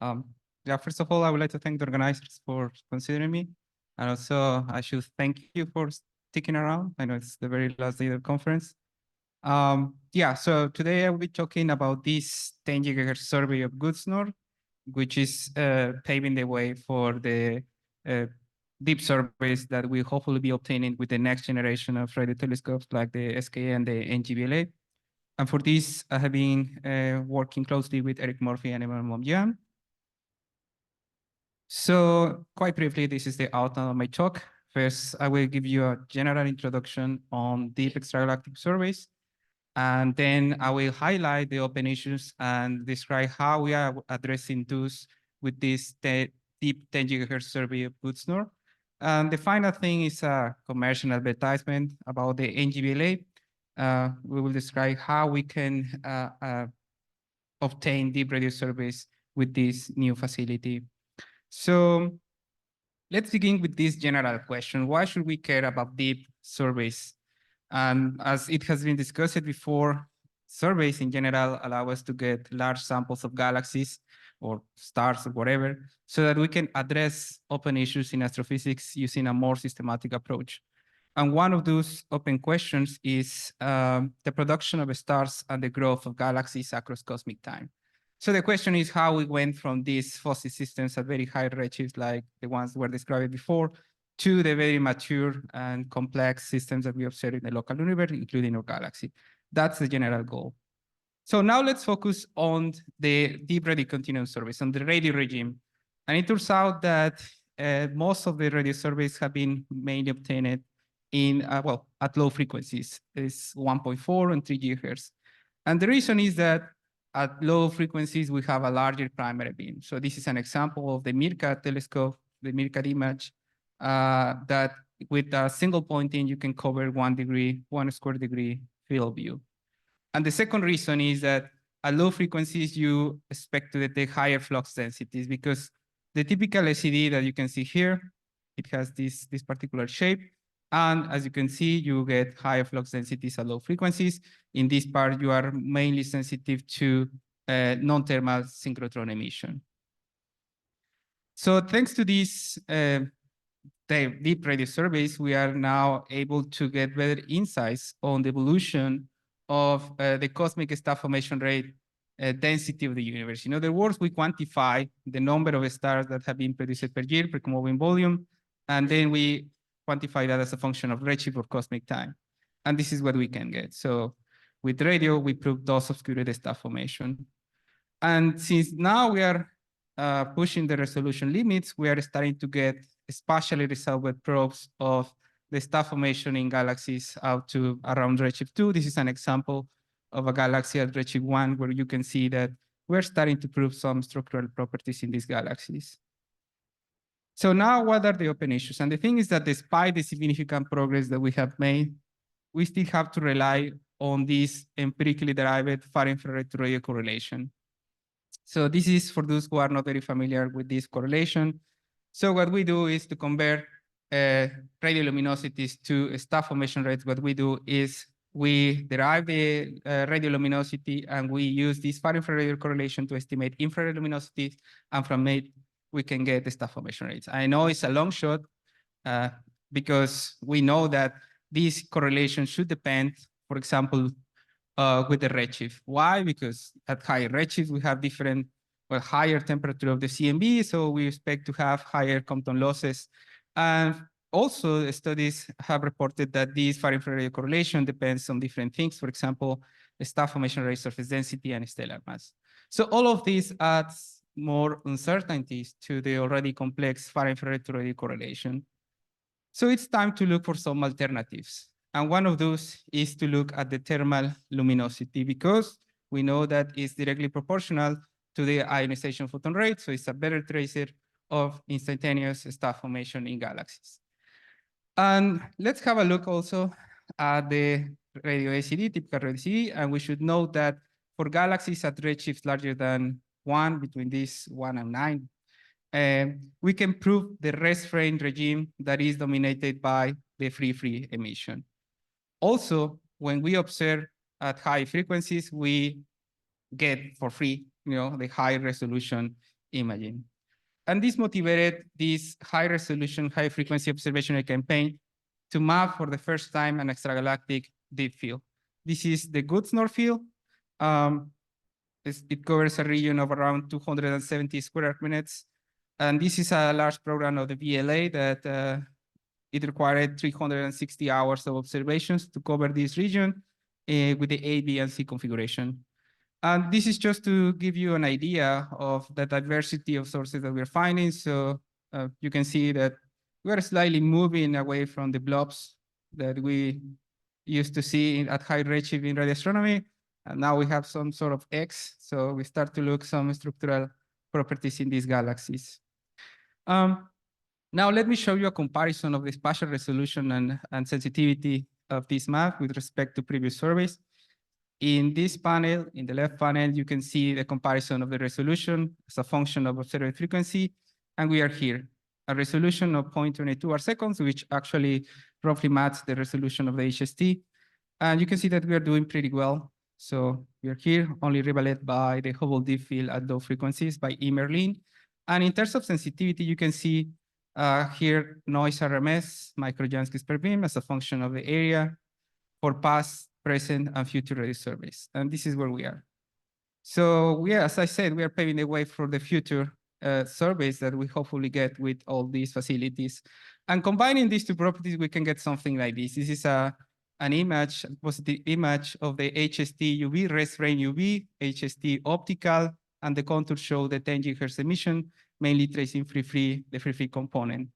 Yeah, first of all, I would like to thank the organizers for considering me. And also I should thank you for sticking around. I know it's the very last day of the conference. Yeah, so today I will be talking about this 10 GHz survey of goods node, which is paving the way for the deep surveys that we hopefully be obtaining with the next generation of radio telescopes like the SKA and the NGBLA. And for this, I have been working closely with Eric Murphy and Emmanuel Momjian. So quite briefly, this is the outline of my talk. First, I will give you a general introduction on deep extragalactic surveys. And then I will highlight the open issues and describe how we are addressing those with this deep 10 GHz survey of goods node. And the final thing is a commercial advertisement about the NGBLA. We will describe how we can obtain deep radio surveys with this new facility. So let's begin with this general question. Why should we care about deep surveys? And as it has been discussed before, surveys in general allow us to get large samples of galaxies or stars or whatever, so that we can address open issues in astrophysics using a more systematic approach. And one of those open questions is the production of stars and the growth of galaxies across cosmic time. So the question is how we went from these fuzzy systems at very high redshifts like the ones that were described before to the very mature and complex systems that we observe in the local universe, including our galaxy. That's the general goal. So now let's focus on the deep radio continuum surveys, on the radio regime. And it turns out that most of the radio surveys have been mainly obtained in, at low frequencies. It's 1.4 and 3 gigahertz. And the reason is that at low frequencies, we have a larger primary beam. So this is an example of the Meerkat telescope, the Meerkat image, that with a single pointing, you can cover 1 square degree field of view. And the second reason is that at low frequencies, you expect to detect higher flux densities because the typical LCD that you can see here, it has this particular shape. And as you can see, you get higher flux densities at low frequencies. In this part, you are mainly sensitive to non-thermal synchrotron emission. So thanks to these deep radio surveys, we are now able to get better insights on the evolution of the cosmic star formation rate density of the universe. In other words, we quantify the number of stars that have been produced per year per moving volume, and then we quantify that as a function of redshift or cosmic time. And this is what we can get. So with radio, we prove dose obscurity star formation. And since now we are pushing the resolution limits, we are starting to get spatially resolved probes of the star formation in galaxies out to around redshift 2. This is an example of a galaxy at redshift 1, where you can see that we're starting to prove some structural properties in these galaxies. So now what are the open issues? And the thing is that despite the significant progress that we have made, we still have to rely on this empirically derived far-infrared to radio correlation. So this is for those who are not very familiar with this correlation. So what we do is to compare radioluminosities to star formation rates. What we do is we derive the radioluminosity and we use this far-infrared correlation to estimate infrared luminosities, and from it, we can get the star formation rates. I know it's a long shot because we know that this correlation should depend, for example, with the redshift. Why? Because at higher redshift, we have different, higher temperature of the CMB, so we expect to have higher Compton losses. And also, studies have reported that this far-infrared correlation depends on different things. For example, star formation rate, surface density, and stellar mass. So all of this adds more uncertainties to the already complex far-infrared to radio correlation. So it's time to look for some alternatives. And one of those is to look at the thermal luminosity, because we know that it's directly proportional to the ionization photon rate. So it's a better tracer of instantaneous star formation in galaxies. And let's have a look also at the radio ACD, typical radio ACD. And we should note that for galaxies at redshifts larger than 1, between this 1 and 9, we can prove the rest frame regime that is dominated by the free emission. Also, when we observe at high frequencies, we get for free, the high resolution imaging. And this motivated this high resolution, high frequency observational campaign to map for the first time an extragalactic deep field. This is the Goods-North field. It covers a region of around 270 square Earth minutes. And this is a large program of the VLA that it required 360 hours of observations to cover this region with the A, B, and C configuration. And this is just to give you an idea of the diversity of sources that we're finding. So you can see that we're slightly moving away from the blobs that we used to see at high redshift in radio astronomy. And now we have some sort of X. So we start to look some structural properties in these galaxies. Now let me show you a comparison of the spatial resolution and sensitivity of this map with respect to previous surveys. In this panel, in the left panel, you can see the comparison of the resolution as a function of observed frequency. And we are here, a resolution of 0.22 arcseconds, which actually roughly matches the resolution of the HST. And you can see that we are doing pretty well. So we are here, only rivaled by the Hubble deep field at low frequencies by E. Merlin. And in terms of sensitivity, you can see here noise RMS, microjansky per beam as a function of the area for past, present, and future radio surveys. And this is where we are. So we are, as I said, we are paving the way for the future surveys that we hopefully get with all these facilities. And combining these two properties, we can get something like this. This is an image, a positive image of the HST UV, res rain UV, HST optical, and the contours show the 10 GHz emission, mainly tracing the free component.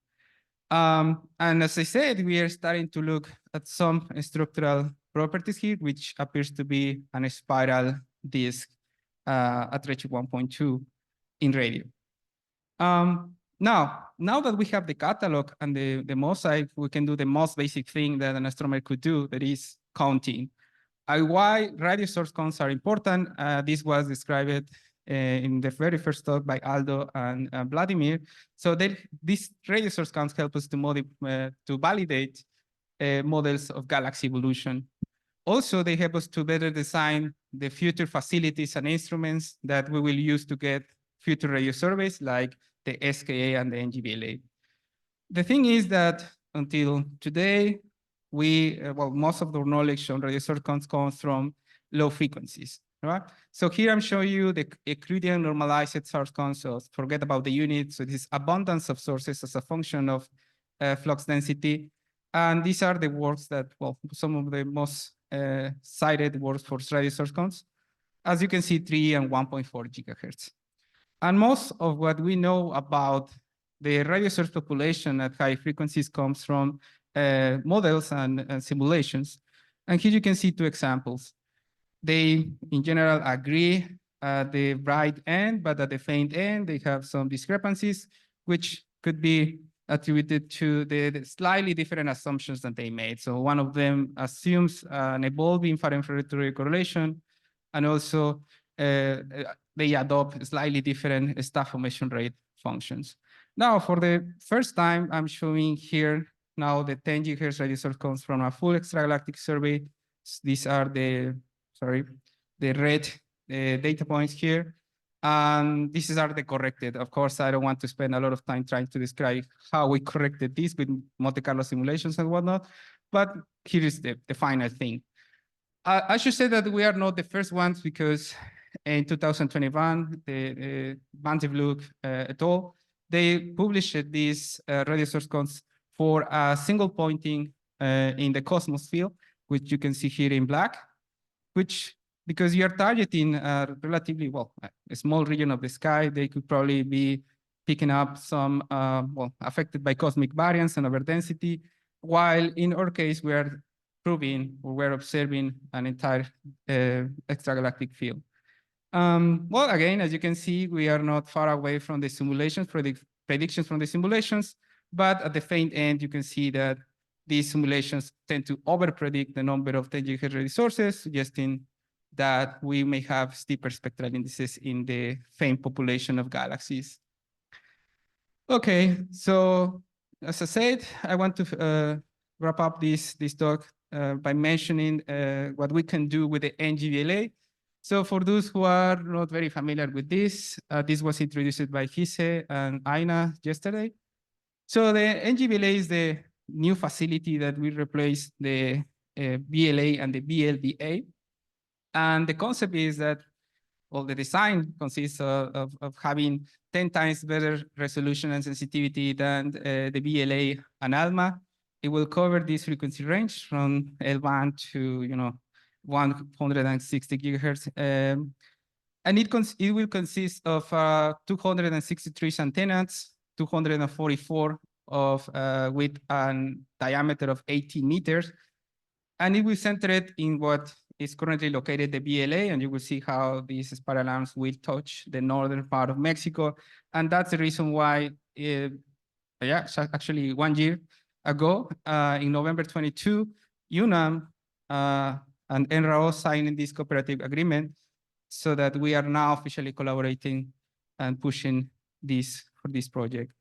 And as I said, we are starting to look at some structural properties here, which appears to be a spiral disk at redshift 1.2 in radio. Now that we have the catalog and the mosaic, we can do the most basic thing that an astronomer could do, that is counting. Why radio source counts are important, this was described in the very first talk by Aldo and Vladimir. So these radio source counts help us to validate models of galaxy evolution. Also, they help us to better design the future facilities and instruments that we will use to get future radio surveys like the SKA and the NGVLA. The thing is that until today, most of the knowledge on radio source counts comes from low frequencies, right? So here I'm showing you the Euclidean normalized source counts, so forget about the unit. So this abundance of sources as a function of flux density. And these are the works that, some of the most cited works for radio source counts. As you can see, 3 and 1.4 gigahertz. And most of what we know about the radio source population at high frequencies comes from models and simulations. And here you can see two examples. They, in general, agree at the right end, but at the faint end, they have some discrepancies, which could be attributed to the slightly different assumptions that they made. So one of them assumes an evolving far-infrared correlation, and also they adopt slightly different staff formation rate functions. Now, for the first time, I'm showing here now the 10 GHz radio source comes from a full extragalactic survey. These are the red data points here. And these are the corrected. Of course, I don't want to spend a lot of time trying to describe how we corrected this with Monte Carlo simulations and whatnot, but here is the final thing. I should say that we are not the first ones, because in 2021, the Van Vloek et al., they published these radio source counts for a single pointing in the cosmos field, which you can see here in black, which, because you're targeting a relatively, a small region of the sky, they could probably be picking up some, affected by cosmic variance and overdensity, while in our case, we are proving, or we're observing an entire extragalactic field. Again, as you can see, we are not far away from the simulations, predictions from the simulations, but at the faint end, you can see that these simulations tend to overpredict the number of 10 GHz resources, suggesting that we may have steeper spectral indices in the faint population of galaxies. Okay, so as I said, I want to wrap up this talk by mentioning what we can do with the NGVLA. So for those who are not very familiar with this, this was introduced by Gise and Aina yesterday. So the NGVLA is the new facility that will replace the VLA and the VLDA. And the concept is that, the design consists of having 10 times better resolution and sensitivity than the VLA and ALMA. It will cover this frequency range from L1 to 160 gigahertz. And it will consist of 263 antennas, 244 with a diameter of 18 meters. And it will center it in what is currently located the VLA, and you will see how these spiral arms will touch the northern part of Mexico. And that's the reason why, actually 1 year ago, in November 22, UNAM and NRO signed this cooperative agreement, so that we are now officially collaborating and pushing this for this project.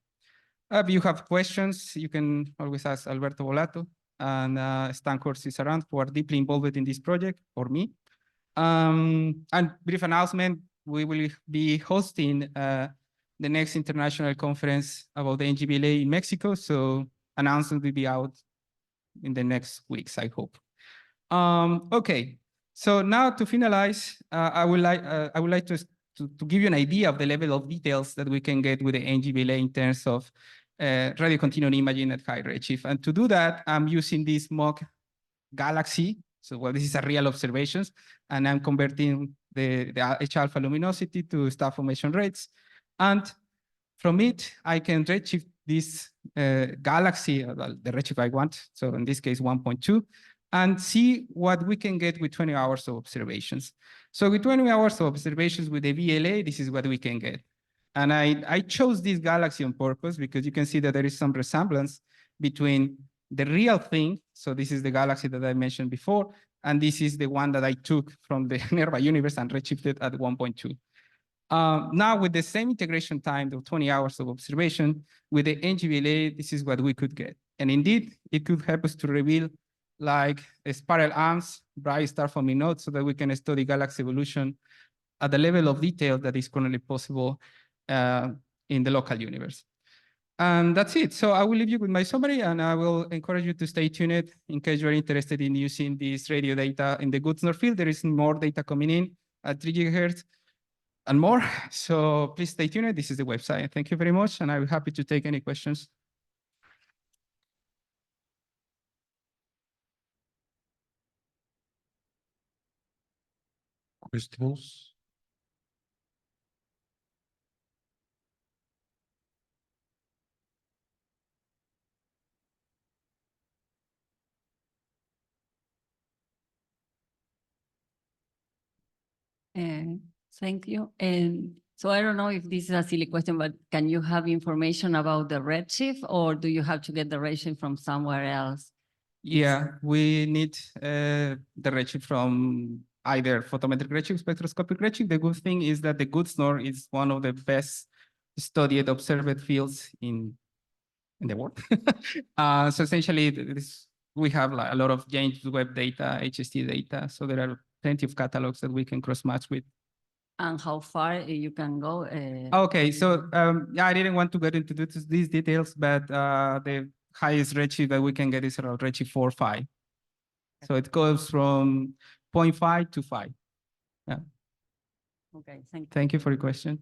If you have questions, you can always ask Alberto Volato and Stan Cisaran, who are deeply involved in this project, or me. And brief announcement, we will be hosting the next international conference about the NGVLA in Mexico. So announcement will be out in the next weeks, I hope. Okay, so now to finalize, I would like to to give you an idea of the level of details that we can get with the NGVLA in terms of radio continuum imaging at high redshift. And to do that, I'm using this mock galaxy. So well, this is a real observations, and I'm converting the H-alpha luminosity to star formation rates. And from it, I can redshift this galaxy, the redshift I want, so in this case 1.2, and see what we can get with 20 hours of observations. So with 20 hours of observations with the VLA, this is what we can get. And I chose this galaxy on purpose because you can see that there is some resemblance between the real thing. So this is the galaxy that I mentioned before, and this is the one that I took from the nearby universe and redshifted at 1.2. Now with the same integration time of 20 hours of observation, with the NGVLA, this is what we could get. And indeed, it could help us to reveal like spiral arms, bright star forming nodes, so that we can study galaxy evolution at the level of detail that is currently possible in the local universe. And that's it. So I will leave you with my summary, and I will encourage you to stay tuned in case you're interested in using this radio data in the Gutzner field. There is more data coming in at 3 GHz and more. So please stay tuned. This is the website. Thank you very much, and I'm happy to take any questions.
Questions?
Thank you. And so I don't know if this is a silly question, but can you have information about the redshift, or do you have to get the redshift from somewhere else?
Yeah, we need the redshift from either photometric redshift, spectroscopic redshift. The good thing is that the Gutzner is one of the best studied observed fields in the world. So essentially, we have like a lot of James Webb data, HST data. So there are plenty of catalogs that we can cross-match with.
And how far you can go?
Okay, so yeah, I didn't want to get into these details, but the highest redshift that we can get is around redshift 4 or 5. So it goes from 0.5 to 5. Yeah.
Okay, thank you.
Thank you for your question.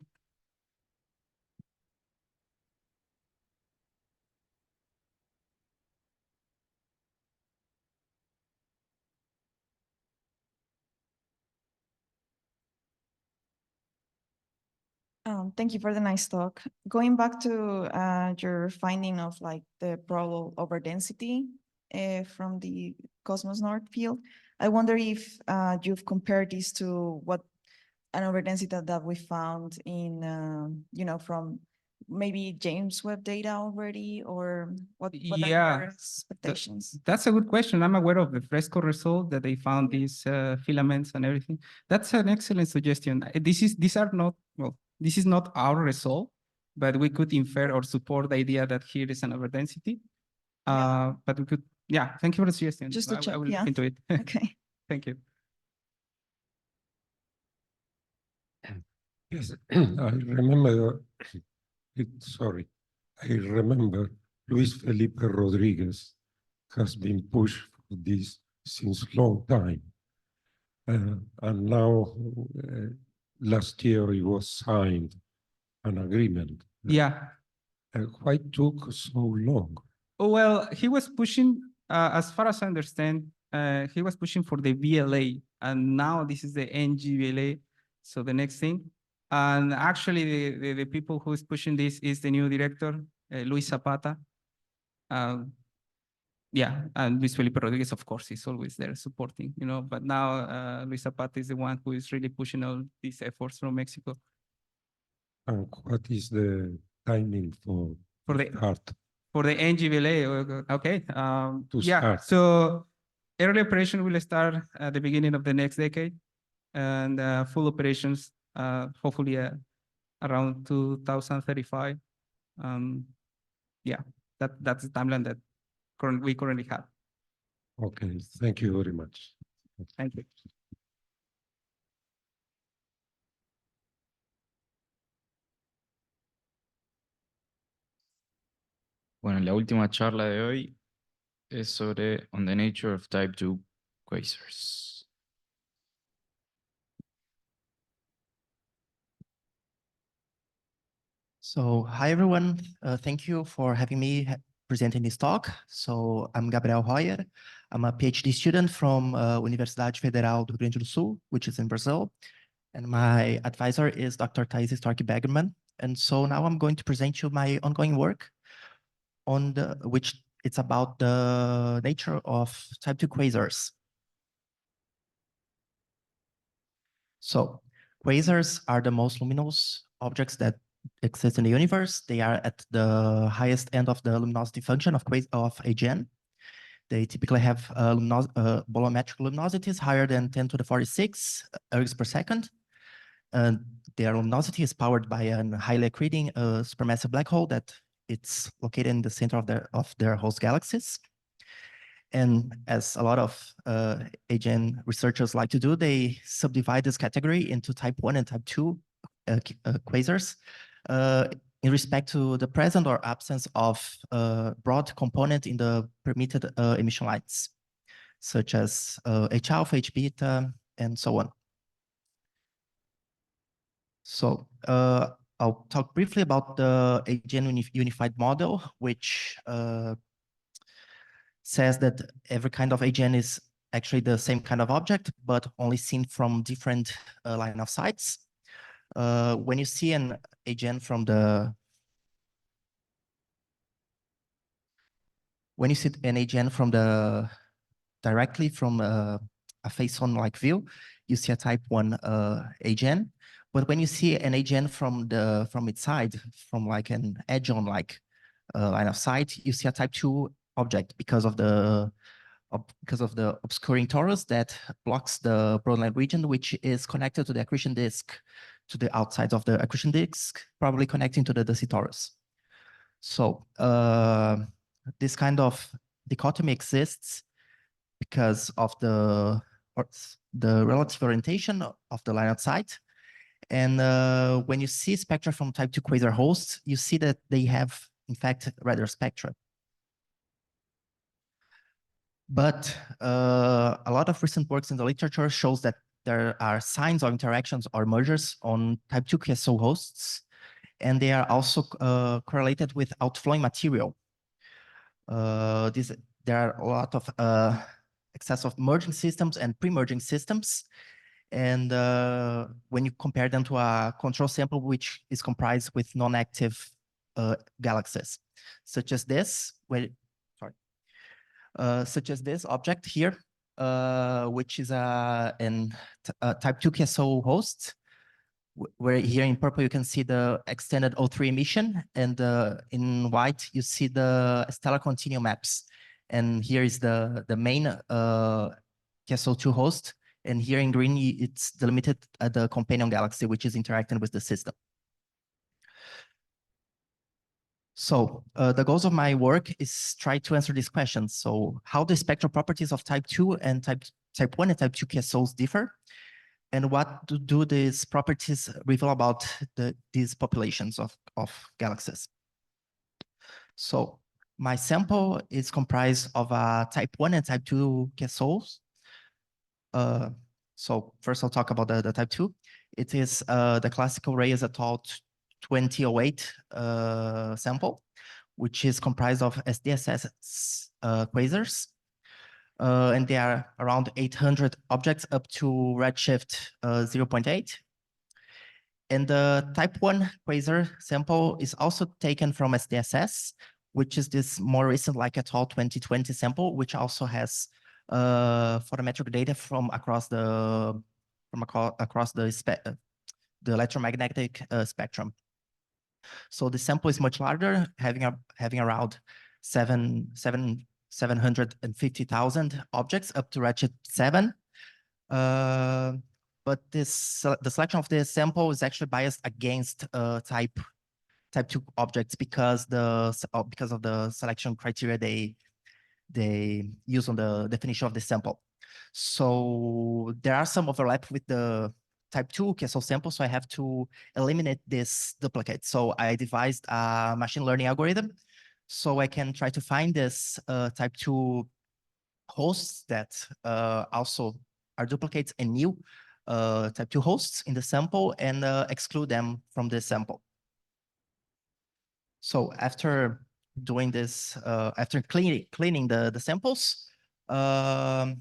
Thank you for the nice talk. Going back to your finding of like the probable overdensity from the Cosmos North field, I wonder if you've compared this to what an overdensity that we found in, you know, from maybe James Webb data already, or what are your expectations?
That's a good question. I'm aware of the Fresco result that they found these filaments and everything. That's an excellent suggestion. This is not our result, but we could infer or support the idea that here is an overdensity. But we could, yeah, thank you for the suggestion.
Just to check,
I will
yeah.
look into it.
Okay.
Thank you.
Yes, I remember, I remember Luis Felipe Rodriguez has been pushed for this since long time. And now, last year, it was signed an agreement.
Yeah.
Why took so long?
Oh, well, he was pushing, as far as I understand, he was pushing for the VLA, and now this is the NGVLA, so the next thing. And actually, the people who is pushing this is the new director, Luis Zapata. Yeah, and Luis Felipe Rodriguez, of course, is always there supporting, you know, but now Luis Zapata is the one who is really pushing all these efforts from Mexico.
And what is the timing for
the
start?
For the NGVLA, okay. Yeah,
start.
so early operation will start at the beginning of the next decade, and full operations hopefully around 2035. Yeah, that's the timeline that we currently have.
Okay, thank you very much.
Thank you.
Bueno, la última charla de hoy es sobre On the Nature of Type II Quasars.
So, hi everyone. Thank you for having me presenting this talk. So, I'm Gabriel Hauschild-Roier. I'm a PhD student from Universidade Federal do Rio Grande do Sul, which is in Brazil. And my advisor is Dr. Thais Stork-Bergman. And so now I'm going to present you my ongoing work on which it's about the nature of type 2 quasars. So, quasars are the most luminous objects that exist in the universe. They are at the highest end of the luminosity function of AGN. They typically have bolometric luminosities higher than 10 to the 46 ergs per second. Their luminosity is powered by a highly accreting supermassive black hole that it's located in the center of their host galaxies. And as a lot of AGN researchers like to do, they subdivide this category into type 1 and type 2 quasars in respect to the present or absence of broad component in the permitted emission lines, such as H alpha, H beta, and so on. So I'll talk briefly about the AGN unified model, which says that every kind of AGN is actually the same kind of object, but only seen from different line of sights. When you see an AGN from the directly from a face-on-like view, you see a type 1 AGN. But when you see an AGN from its side, from like an edge-on-like line of sight, you see a type 2 object because of the obscuring torus that blocks the broadline region, which is connected to the accretion disk, to the outsides of the accretion disk, probably connecting to the dusty torus. So this kind of dichotomy exists because of the relative orientation of the line of sight. And when you see spectra from type 2 quasar hosts, you see that they have, in fact, radar spectra. But a lot of recent works in the literature shows that there are signs of interactions or mergers on type 2 QSO hosts, and they are also correlated with outflowing material. There are a lot of excess of merging systems and pre-merging systems. And when you compare them to a control sample, which is comprised with non-active galaxies, such as this, such as this object here, which is a type 2 QSO host, where here in purple you can see the extended O3 emission, and in white you see the stellar continuum maps. And here is the main QSO2 host, and here in green it's delimited at the companion galaxy, which is interacting with the system. So the goals of my work is try to answer these questions. So how the spectral properties of type 2 and type 1 and type 2 QSOs differ? And what do these properties reveal about these populations of galaxies? So my sample is comprised of type 1 and type 2 QSOs. So first I'll talk about the type 2. It is the classical Reyes et al. 2008 sample, which is comprised of SDSS quasars. And there are around 800 objects up to redshift 0.8. And the type 1 quasar sample is also taken from SDSS, which is this more recent like et al. 2020 sample, which also has photometric data from across the electromagnetic spectrum. So the sample is much larger, having around 750,000 objects up to redshift 7. But the selection of this sample is actually biased against type 2 objects because of the selection criteria they use on the definition of the sample. So there are some overlap with the type 2 QSO sample, so I have to eliminate this duplicate. So I devised a machine learning algorithm so I can try to find this type 2 hosts that also are duplicates and new type 2 hosts in the sample and exclude them from the sample. So after doing this, after cleaning the samples, I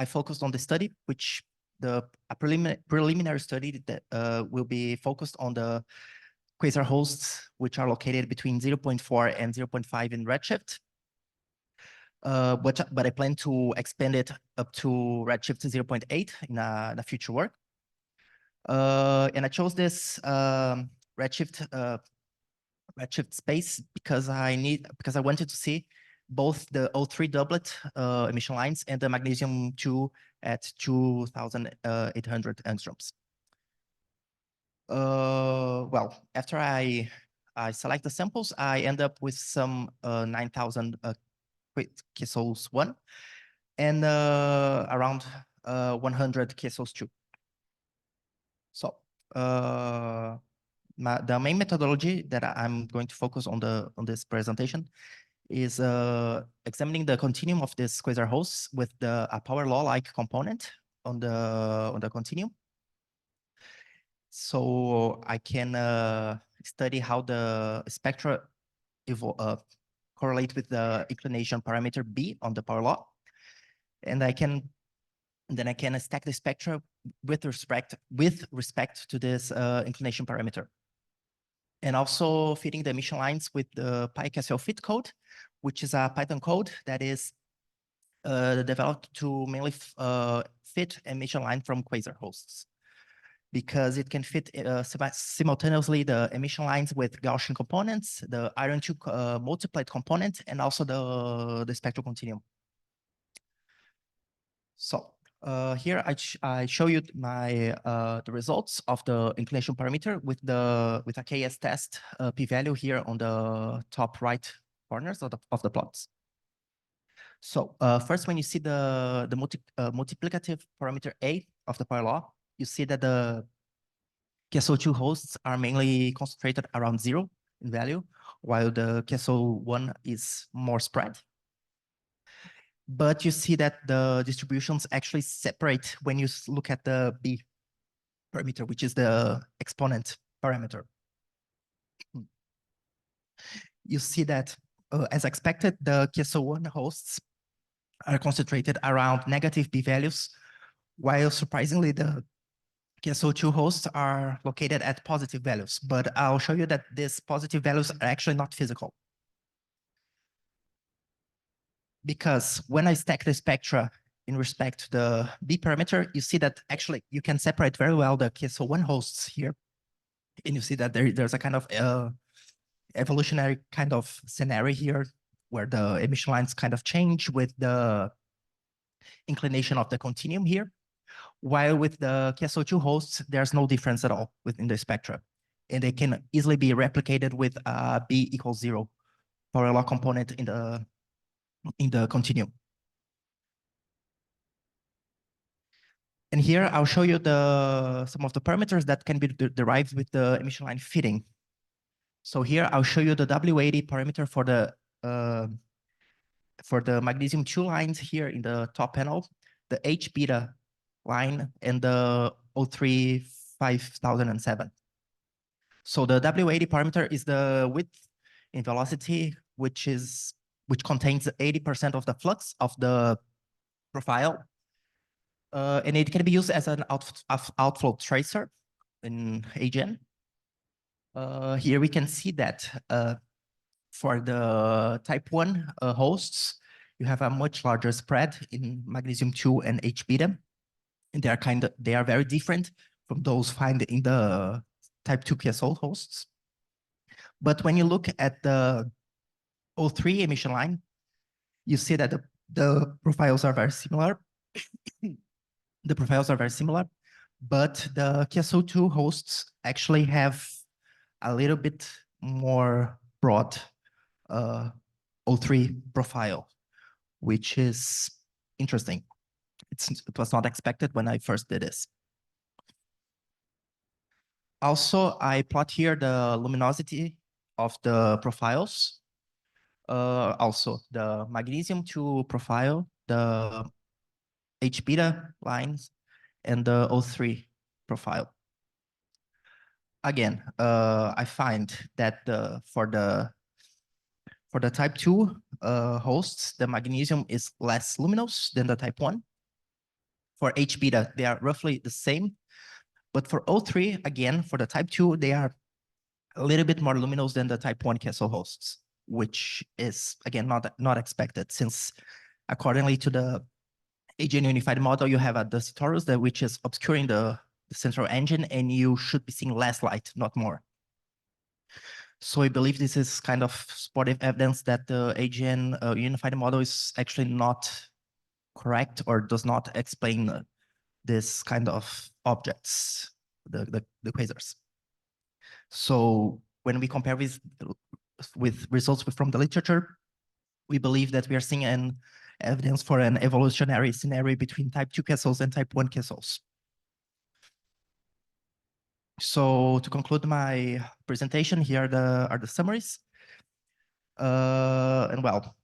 focused on the study, which a preliminary study that will be focused on the quasar hosts, which are located between 0.4 and 0.5 in redshift. But I plan to expand it up to redshift 0.8 in a future work. And I chose this redshift space because I wanted to see both the O3 doublet emission lines and the magnesium 2 at 2,800 angstroms. Well, after I select the samples, I end up with some 9,000 KSOs 1 and around 100 KSOs 2. So the main methodology that I'm going to focus on this presentation is examining the continuum of this quasar hosts with a power law-like component on the continuum. So I can study how the spectra correlate with the inclination parameter B on the power law, and then I can stack the spectra with respect to this inclination parameter, and also fitting the emission lines with the PyCSL fit code, which is a Python code that is developed to mainly fit emission line from quasar hosts, because it can fit simultaneously the emission lines with Gaussian components, the iron 2 multiplied component, and also the spectral continuum. So here I show you the results of the inclination parameter with a KS test p-value here on the top right corners of the plots. So first, when you see the multiplicative parameter A of the power law, you see that the KSO2 hosts are mainly concentrated around 0 in value, while the KSO1 is more spread. But you see that the distributions actually separate when you look at the B parameter, which is the exponent parameter. You see that, as expected, the KSO1 hosts are concentrated around negative B values, while surprisingly the KSO2 hosts are located at positive values. But I'll show you that these positive values are actually not physical, because when I stack the spectra in respect to the B parameter, you see that actually you can separate very well the KSO1 hosts here. And you see that there's a kind of evolutionary kind of scenario here where the emission lines kind of change with the inclination of the continuum here. While with the KSO2 hosts, there's no difference at all within the spectra. And they can easily be replicated with B equals 0 power law component in the continuum. And here I'll show you some of the parameters that can be derived with the emission line fitting. So here I'll show you the W80 parameter for the magnesium 2 lines here in the top panel, the H beta line, and the O3 5007. So the W80 parameter is the width in velocity, which contains 80% of the flux of the profile. And it can be used as an outflow tracer in AGN. Here we can see that for the type 1 hosts, you have a much larger spread in magnesium 2 and H beta. And they are very different from those found in the type 2 KSO hosts. But when you look at the O3 emission line, you see that the profiles are very similar. The profiles are very similar, but the KSO2 hosts actually have a little bit more broad O3 profile, which is interesting. It was not expected when I first did this. Also, I plot here the luminosity of the profiles. Also, the magnesium 2 profile, the H beta lines, and the O3 profile. again, I find that for the type 2 hosts, the magnesium is less luminous than the type 1. For H beta, they are roughly the same. But for O3, again, for the type 2, they are a little bit more luminous than the type 1 Kessel hosts, which is, again, not expected, since accordingly to the AGN unified model, you have a dusty torus which is obscuring the central engine, and you should be seeing less light, not more. So I believe this is kind of supportive evidence that the AGN unified model is actually not correct or does not explain this kind of objects, the quasars. So when we compare with results from the literature, we believe that we are seeing an evidence for an evolutionary scenario between type 2 Kessels and type 1 Kessels. So to conclude my presentation, here are the summaries. And well,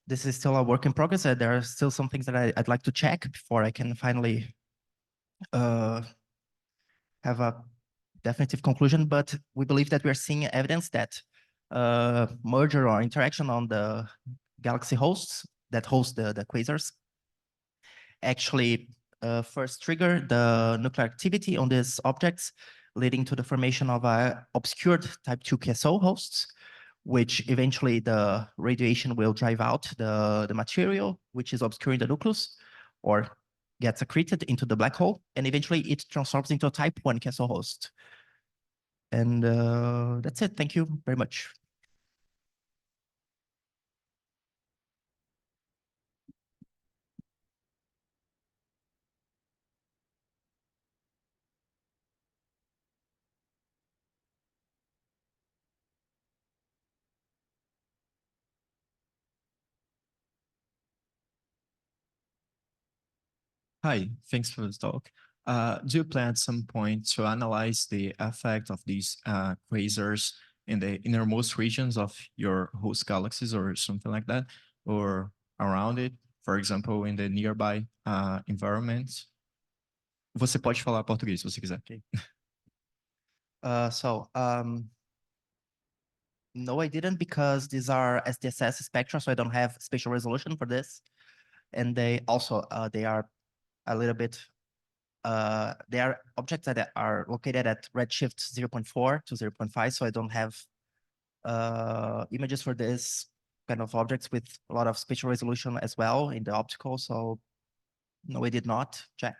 this is still a work in progress. There are still some things that I'd like to check before I can finally have a definitive conclusion. But we believe that we are seeing evidence that merger or interaction on the galaxy hosts that host the quasars actually first trigger the nuclear activity on these objects, leading to the formation of obscured type 2 KSO hosts, which eventually the radiation will drive out the material, which is obscuring the nucleus, or gets accreted into the black hole, and eventually it transforms into a type 1 KSO host. And that's it. Thank you very much.
Hi, thanks for the talk. Do you plan at some point to analyze the effect of these quasars in the innermost regions of your host galaxies or something like that, or around it, for example, in the nearby environments? Você pode falar português se você quiser.
Okay. No, I didn't, because these are SDSS spectra, so I don't have spatial resolution for this. And they also, they are a little bit, they are objects that are located at redshift 0.4 to 0.5, so I don't have images for this kind of objects with a lot of spatial resolution as well in the optical, so no, we did not check.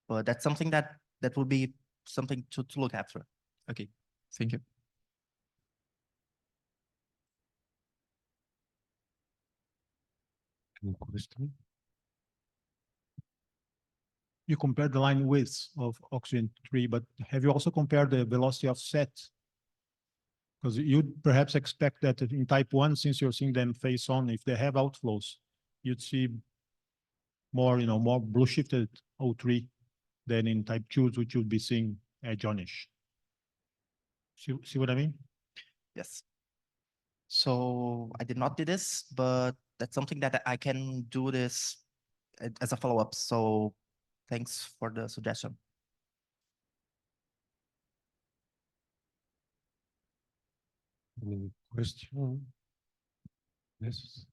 But that's something that will be something to look after.
Okay, thank you.
Any question?
You compared the line width of oxygen 3, but have you also compared the velocity offset? Because you'd perhaps expect that in type 1, since you're seeing them face on, if they have outflows, you'd see more, more blue shifted O3 than in type 2s, which you'd be seeing edge-on-ish. See what I mean?
Yes. So I did not do this, but that's something that I can do this as a follow-up. So thanks for the suggestion.
Any question? Yes.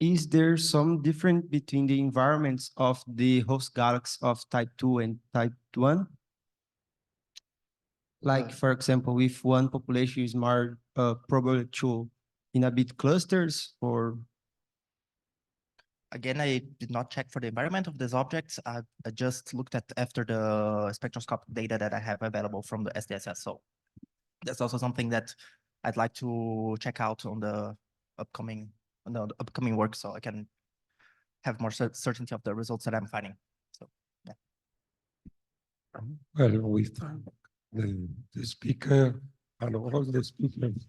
Is there some difference between the environments of the host galaxies of type 2 and type 1? Like, for example, if one population is more probably to inhabit clusters, or?
Again, I did not check for the environment of these objects. I just looked at after the spectroscopic data that I have available from the SDSS. So that's also something that I'd like to check out on the upcoming work, so I can have more certainty of the results that I'm finding. So yeah.
Well, we thank the speaker and all the speakers.